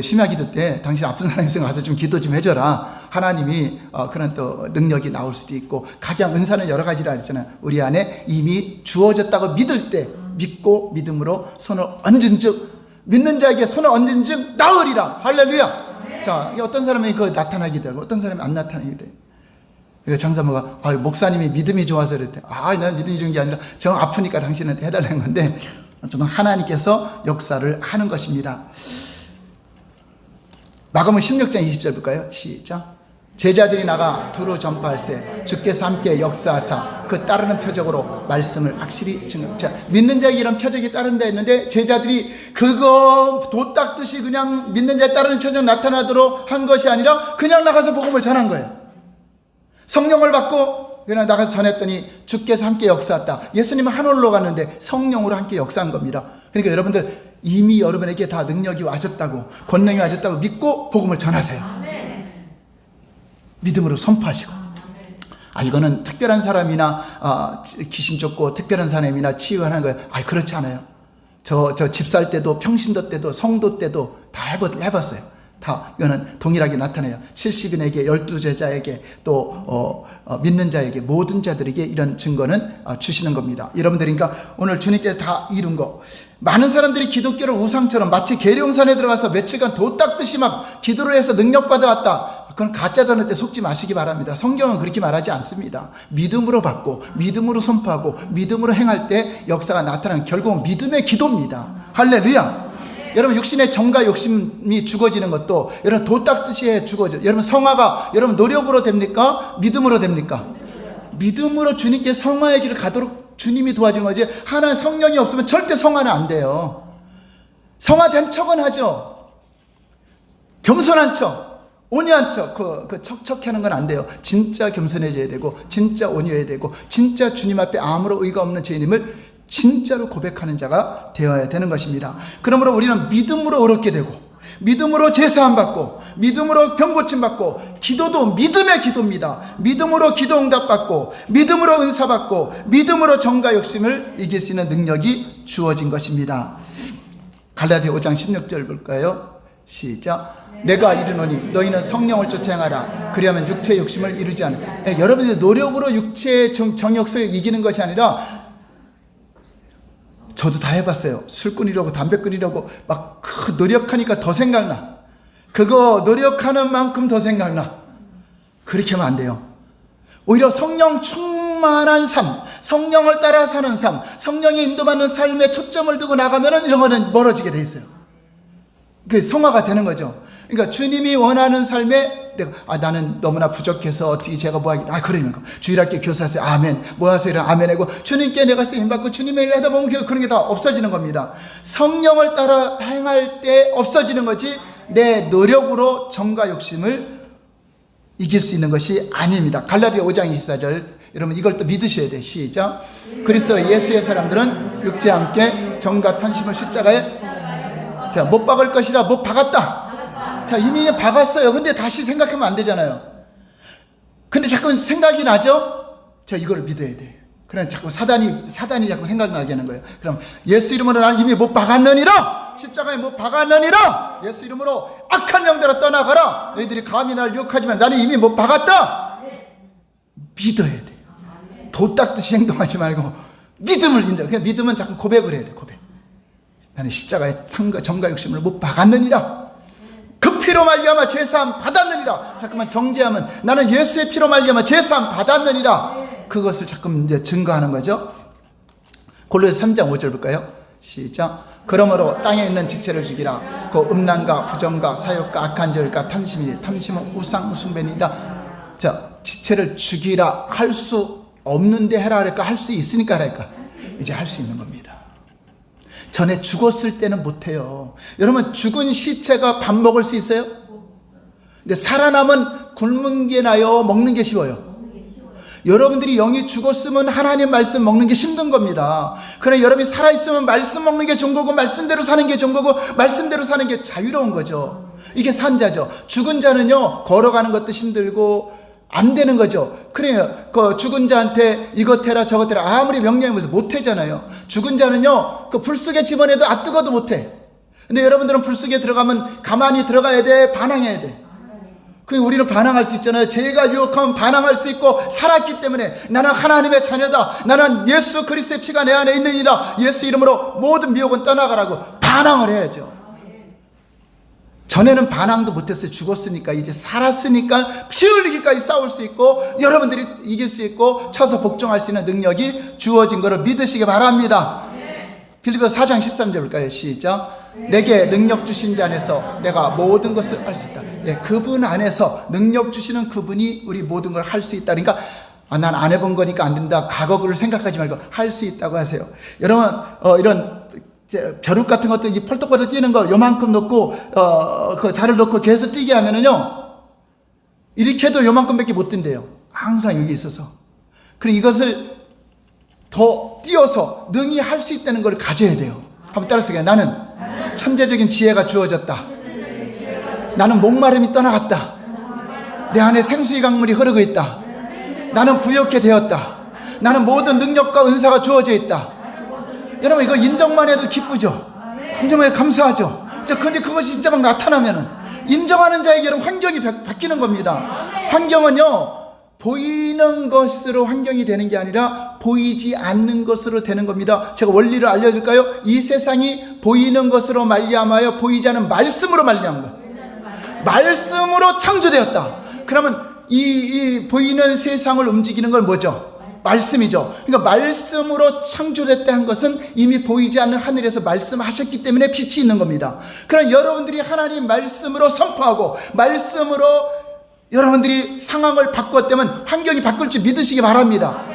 심야 기도 때 당신 아픈 사람 있으면 가서 좀 기도 좀 해줘라. 하나님이 그런 또 능력이 나올 수도 있고, 각양 은사는 여러 가지라 했잖아요. 우리 안에 이미 주어졌다고 믿을 때 믿고 믿음으로 손을 얹은 즉, 믿는 자에게 손을 얹은 즉 나으리라. 할렐루야. 자, 어떤 사람이 그 나타나기도 하고 어떤 사람이 안 나타나기도 해요. 장사모가 목사님이 믿음이 좋아서 그랬대. 난 믿음이 좋은 게 아니라 정 아프니까 당신한테 해달라는 건데, 저는 하나님께서 역사를 하는 것입니다. 마가복음 16장 20절 볼까요? 시작. 제자들이 나가 두루 전파할세 주께서 함께 역사하사 그 따르는 표적으로 말씀을 확실히 증거. 자, 믿는 자에게 이런 표적이 따른다 했는데, 제자들이 그거 도 닦듯이 그냥 믿는 자에 따르는 표적 나타나도록 한 것이 아니라 그냥 나가서 복음을 전한 거예요. 성령을 받고 그냥 나가서 전했더니 주께서 함께 역사했다. 예수님은 하늘로 갔는데 성령으로 함께 역사한 겁니다. 그러니까 여러분들 이미 여러분에게 다 능력이 와졌다고, 권능이 와졌다고 믿고 복음을 전하세요. 아멘. 믿음으로 선포하시고. 이거는 특별한 사람이나 귀신 쫓고 특별한 사람이나 치유하는 거예요. 그렇지 않아요. 저 집 살 때도 평신도 때도 성도 때도 다 해봤어요. 다 이거는 동일하게 나타나요. 70인에게 12제자에게 또 믿는 자에게 모든 자들에게 이런 증거는 주시는 겁니다. 여러분들이 그러니까 오늘 주님께 다 이룬 거, 많은 사람들이 기독교를 우상처럼 마치 계룡산에 들어가서 며칠간 도 닦듯이 막 기도를 해서 능력 받아왔다, 그건 가짜들한테 속지 마시기 바랍니다. 성경은 그렇게 말하지 않습니다. 믿음으로 받고 믿음으로 선포하고 믿음으로 행할 때 역사가 나타나는 결국은 믿음의 기도입니다. 할렐루야. 여러분 육신의 정과 욕심이 죽어지는 것도 여러분 도 닦듯이 죽어져. 여러분 성화가 여러분 노력으로 됩니까? 믿음으로 됩니까? 믿음으로 주님께 성화의 길을 가도록 주님이 도와준 거지. 하나님 성령이 없으면 절대 성화는 안 돼요. 성화된 척은 하죠. 겸손한 척, 온유한 척, 그 척척하는 건 안 돼요. 진짜 겸손해져야 되고, 진짜 온유해야 되고, 진짜 주님 앞에 아무런 의가 없는 죄인임을 진짜로 고백하는 자가 되어야 되는 것입니다. 그러므로 우리는 믿음으로 의롭게 되고, 믿음으로 제사함 받고, 믿음으로 병 고침 받고, 기도도 믿음의 기도입니다. 믿음으로 기도 응답 받고, 믿음으로 은사 받고, 믿음으로 정과 욕심을 이길 수 있는 능력이 주어진 것입니다. 갈라디아 5장 16절 볼까요? 시작. 내가 이르노니 너희는 성령을 쫓아 행하라. 그리하면 육체의 욕심을 이루지 않으라. 여러분들이 노력으로 육체의 정욕을 이기는 것이 아니라, 저도 다 해봤어요. 술 끊으려고 담배 끊으려고 막 노력하니까 더 생각나. 그거 노력하는 만큼 더 생각나. 그렇게 하면 안 돼요. 오히려 성령 충만한 삶, 성령을 따라 사는 삶, 성령의 인도받는 삶에 초점을 두고 나가면은 이런 거는 멀어지게 돼 있어요. 그 성화가 되는 거죠. 그러니까 주님이 원하는 삶에 내가 나는 너무나 부족해서 어떻게 제가 뭐 하겠다. 그러면 주일학교 교사하세요. 아멘. 뭐 하세요? 아멘 하고 주님께 내가 쓰임 받고 주님의 일 하다 보면 그런 게 다 없어지는 겁니다. 성령을 따라 행할 때 없어지는 거지 내 노력으로 정과 욕심을 이길 수 있는 것이 아닙니다. 갈라디아 5장 24절 여러분 이걸 또 믿으셔야 돼요. 시작. 그리스도 예수의 사람들은 육체와 함께 정과 탐심을 십자가에 자, 못 박을 것이라 못 박았다. 자, 이미 박았어요. 근데 다시 생각하면 안 되잖아요. 근데 자꾸 생각이 나죠? 자, 이걸 믿어야 돼. 그럼 자꾸 사단이 자꾸 생각나게 하는 거예요. 그럼 예수 이름으로 나는 이미 못 박았느니라. 십자가에 못 박았느니라. 예수 이름으로 악한 영들아 떠나가라. 너희들이 감히 나를 유혹하지만 나는 이미 못 박았다. 믿어야 돼. 도 닦듯이 행동하지 말고 믿음을 인정. 그냥 믿음은 자꾸 고백을 해야 돼. 고백. 나는 십자가에 정과 욕심을 못 박았느니라. 그 피로 말미암아 제사함 받았느니라. 자꾸만 정죄하면 나는 예수의 피로 말미암아 제사함 받았느니라. 그것을 자꾸 이제 증거하는 거죠. 골로새 3장 5절 볼까요? 시작. 그러므로 땅에 있는 지체를 죽이라. 그 음란과 부정과 사욕과 악한 절과 탐심이니 탐심은 우상 숭배니라. 자, 지체를 죽이라. 할 수 없는데 해라 할까? 할 수 있으니까 하랄까? 이제 할 수 있는 겁니다. 전에 죽었을 때는 못해요. 여러분 죽은 시체가 밥 먹을 수 있어요? 근데 살아남은 굶는 게 나요? 먹는 게 쉬워요? 여러분들이 영이 죽었으면 하나님 말씀 먹는 게 힘든 겁니다. 그러나 여러분이 살아있으면 말씀 먹는 게 좋은 거고 말씀대로 사는 게 좋은 거고 말씀대로 사는 게 자유로운 거죠. 이게 산자죠. 죽은 자는요 걸어가는 것도 힘들고 안 되는 거죠. 그래요. 그 죽은 자한테 이것 해라 저것 해라 아무리 명령해서 못 하잖아요. 죽은 자는요 그 불 속에 집어내도 뜨거워도 못 해. 근데 여러분들은 불 속에 들어가면 가만히 들어가야 돼. 반항해야 돼. 그러니까 우리는 반항할 수 있잖아요. 죄가 유혹하면 반항할 수 있고 살았기 때문에 나는 하나님의 자녀다. 나는 예수 그리스도의 피가 내 안에 있느니라. 예수 이름으로 모든 미혹은 떠나가라고 반항을 해야죠. 전에는 반항도 못했어요. 죽었으니까. 이제 살았으니까 피 흘리기까지 싸울 수 있고 여러분들이 이길 수 있고 쳐서 복종할 수 있는 능력이 주어진 것을 믿으시기 바랍니다. 빌립보서 4장 13절 볼까요? 시작. 내게 능력 주신 자 안에서 내가 모든 것을 할 수 있다. 네, 그분 안에서 능력 주시는 그분이 우리 모든 걸 할 수 있다. 그러니까 난 안 해본 거니까 안 된다. 과거를 생각하지 말고 할 수 있다고 하세요. 여러분 이런 벼룩 같은 것도 이 펄떡펄떡 뛰는 거 요만큼 놓고 그 자를 놓고 계속 뛰게 하면은요 이렇게 해도 요만큼밖에 못 뛴대요. 항상 여기 있어서. 그리고 이것을 더 뛰어서 능히 할 수 있다는 걸 가져야 돼요. 한번 따라서 나는 천재적인 지혜가 주어졌다. 나는 목마름이 떠나갔다. 내 안에 생수의 강물이 흐르고 있다. 나는 부욕해 되었다. 나는 모든 능력과 은사가 주어져 있다. 여러분 이거 인정만 해도 기쁘죠. 인정만 해도 감사하죠. 그런데 그것이 진짜 막 나타나면은 인정하는 자에게는 환경이 바뀌는 겁니다. 환경은요 보이는 것으로 환경이 되는 게 아니라 보이지 않는 것으로 되는 겁니다. 제가 원리를 알려줄까요? 이 세상이 보이는 것으로 말미암아요 보이지 않는 말씀으로 말미암은 거예요. 말씀으로 창조되었다. 그러면 이 보이는 세상을 움직이는 건 뭐죠? 말씀이죠. 그러니까 말씀으로 창조됐다 한 것은 이미 보이지 않는 하늘에서 말씀하셨기 때문에 빛이 있는 겁니다. 그럼 여러분들이 하나님 말씀으로 선포하고 말씀으로 여러분들이 상황을 바꿨다면 환경이 바꿀 줄 믿으시기 바랍니다.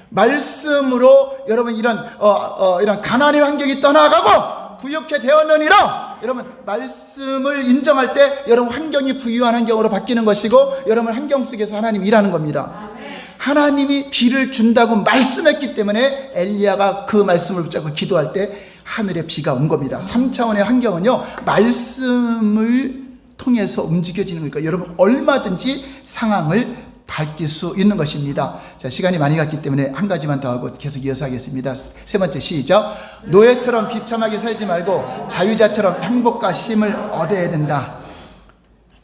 말씀으로 여러분 이런 가난의 환경이 떠나가고 부유케 되었느니라. 여러분 말씀을 인정할 때 여러분 환경이 부유한 환경으로 바뀌는 것이고 여러분 환경 속에서 하나님 일하는 겁니다. 하나님이 비를 준다고 말씀했기 때문에 엘리야가 그 말씀을 붙잡고 기도할 때 하늘에 비가 온 겁니다. 3차원의 환경은요 말씀을 통해서 움직여지는 거니까 여러분 얼마든지 상황을 밝힐 수 있는 것입니다. 자, 시간이 많이 갔기 때문에 한 가지만 더 하고 계속 이어서 하겠습니다. 세 번째 시작. 노예처럼 비참하게 살지 말고 자유자처럼 행복과 쉼을 얻어야 된다.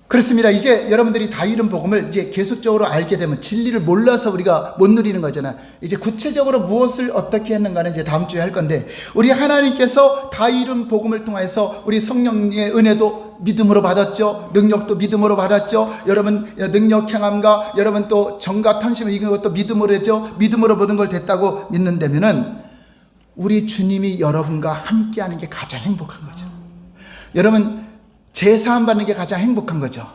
그렇습니다. 이제 여러분들이 다 이룬 복음을 이제 계속적으로 알게 되면 진리를 몰라서 우리가 못 누리는 거잖아. 이제 구체적으로 무엇을 어떻게 했는가는 이제 다음 주에 할 건데, 우리 하나님께서 다 이룬 복음을 통해서 우리 성령의 은혜도 믿음으로 받았죠. 능력도 믿음으로 받았죠. 여러분 능력 행함과 여러분 또 정과 탐심을 이긴 것도 믿음으로 했죠. 믿음으로 모든 걸 됐다고 믿는다면은 우리 주님이 여러분과 함께하는 게 가장 행복한 거죠. 여러분 제사함 받는 게 가장 행복한 거죠.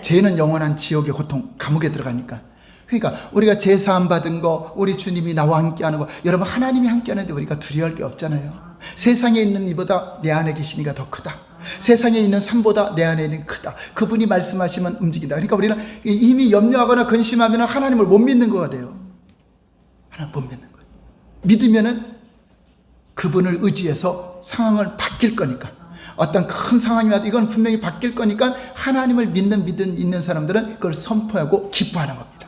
죄는 영원한 지옥의 고통, 감옥에 들어가니까. 그러니까 우리가 제사함 받은 거, 우리 주님이 나와 함께하는 거, 여러분 하나님이 함께하는데 우리가 두려워할 게 없잖아요. 세상에 있는 이보다 내 안에 계신 이가 더 크다. 세상에 있는 삶보다 내 안에 있는 크다. 그분이 말씀하시면 움직인다. 그러니까 우리는 이미 염려하거나 근심하면 하나님을 못 믿는 거가 돼요. 하나님 못 믿는 거예요. 믿으면은 그분을 의지해서 상황을 바뀔 거니까. 어떤 큰 상황이 와도 이건 분명히 바뀔 거니까 하나님을 믿는 믿음 있는 사람들은 그걸 선포하고 기뻐하는 겁니다.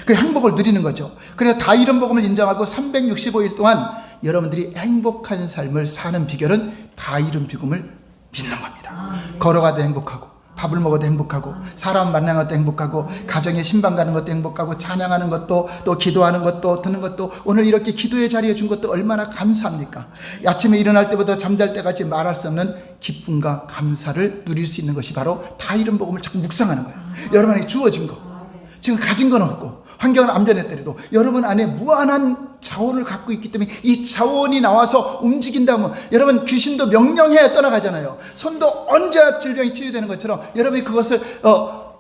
그 행복을 누리는 거죠. 그래서 다 이런 복음을 인정하고 365일 동안 여러분들이 행복한 삶을 사는 비결은 다 이룬 복음을 믿는 겁니다. 걸어가도 행복하고 밥을 먹어도 행복하고 사람 만나는 것도 행복하고 가정에 신방 가는 것도 행복하고 찬양하는 것도 또 기도하는 것도 듣는 것도 오늘 이렇게 기도의 자리에 준 것도 얼마나 감사합니까? 아침에 일어날 때보다 잠잘 때까지 말할 수 없는 기쁨과 감사를 누릴 수 있는 것이 바로 다 이룬 복음을 자꾸 묵상하는 거예요. 여러분에게 주어진 거, 지금 가진 건 없고 환경은 안 변했더라도 여러분 안에 무한한 자원을 갖고 있기 때문에 이 자원이 나와서 움직인다면 여러분 귀신도 명령해야 떠나가잖아요. 손도 언제 질병이 치유되는 것처럼 여러분이 그것을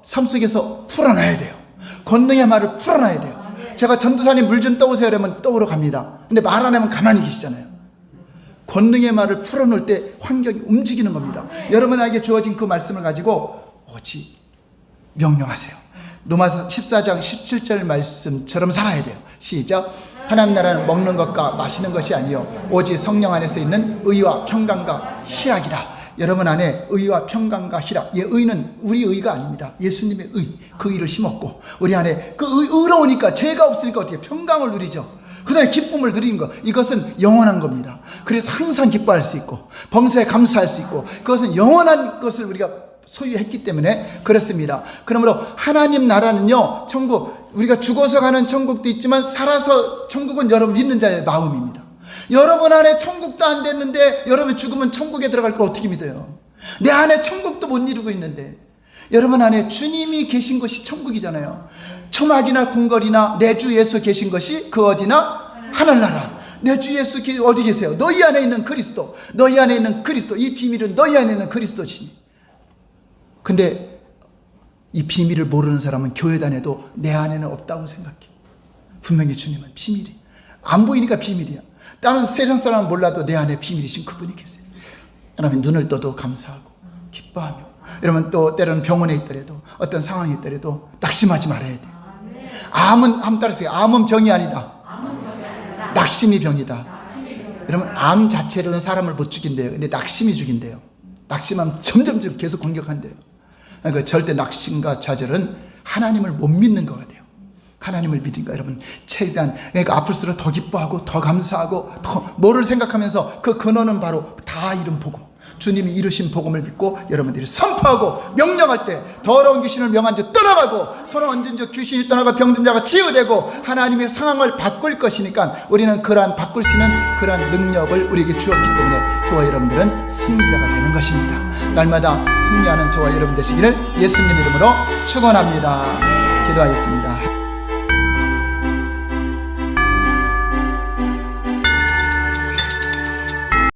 삶 속에서 풀어놔야 돼요. 권능의 말을 풀어놔야 돼요. 제가 전도사님 물 좀 떠오세요 이러면 떠오러 갑니다. 근데 말 안 하면 가만히 계시잖아요. 권능의 말을 풀어놓을 때 환경이 움직이는 겁니다. 여러분에게 주어진 그 말씀을 가지고 오직 명령하세요. 로마서 14장 17절 말씀처럼 살아야 돼요. 시작. 하나님 나라는 먹는 것과 마시는 것이 아니요 오직 성령 안에서 있는 의와 평강과 희락이라. 여러분 안에 의와 평강과 희락. 의는 우리 의가 아닙니다. 예수님의 의, 그 의를 심었고 우리 안에 그 의로우니까 죄가 없으니까 어떻게 평강을 누리죠. 그 다음에 기쁨을 누리는 것, 이것은 영원한 겁니다. 그래서 항상 기뻐할 수 있고 범사에 감사할 수 있고 그것은 영원한 것을 우리가 소유했기 때문에 그렇습니다. 그러므로 하나님 나라는요, 천국, 우리가 죽어서 가는 천국도 있지만 살아서 천국은 여러분 믿는 자의 마음입니다. 여러분 안에 천국도 안 됐는데 여러분 죽으면 천국에 들어갈 걸 어떻게 믿어요? 내 안에 천국도 못 이루고 있는데 여러분 안에 주님이 계신 것이 천국이잖아요. 초막이나 궁궐이나 내 주 예수 계신 것이 그 어디나 하늘나라. 내 주 예수 어디 계세요? 너희 안에 있는 그리스도, 너희 안에 있는 그리스도. 이 비밀은 너희 안에 있는 그리스도시니. 근데 이 비밀을 모르는 사람은 교회 다녀도 내 안에는 없다고 생각해. 분명히 주님은 비밀이 안 보이니까 비밀이야. 다른 세상 사람은 몰라도 내 안에 비밀이신 그분이 계세요. 여러분 눈을 떠도 감사하고 기뻐하며, 여러분 또 때로는 병원에 있더라도 어떤 상황이 있더라도 낙심하지 말아야 돼요. 암은 한번 따라서요. 암은 병이 아니다. 낙심이 병이다. 여러분 암 자체로는 사람을 못 죽인대요. 근데 낙심이 죽인대요. 낙심하면 점점 계속 공격한대요. 그러니까 절대 낙심과 좌절은 하나님을 못 믿는 거가 돼요. 하나님을 믿으니까 여러분 최대한, 그러니까 아플수록 더 기뻐하고 더 감사하고 더 뭐를 생각하면서 그 근원은 바로 다 이룬 복음. 주님이 이루신 복음을 믿고 여러분들이 선포하고 명령할 때 더러운 귀신을 명한 자 떠나가고 손을 얹은 자 귀신이 떠나가 병든 자가 치유되고 하나님의 상황을 바꿀 것이니까 우리는 그러한 바꿀 수 있는 그러한 능력을 우리에게 주었기 때문에 저와 여러분들은 승리자가 되는 것입니다. 날마다 승리하는 저와 여러분 되시기를 예수님 이름으로 축원합니다. 기도하겠습니다.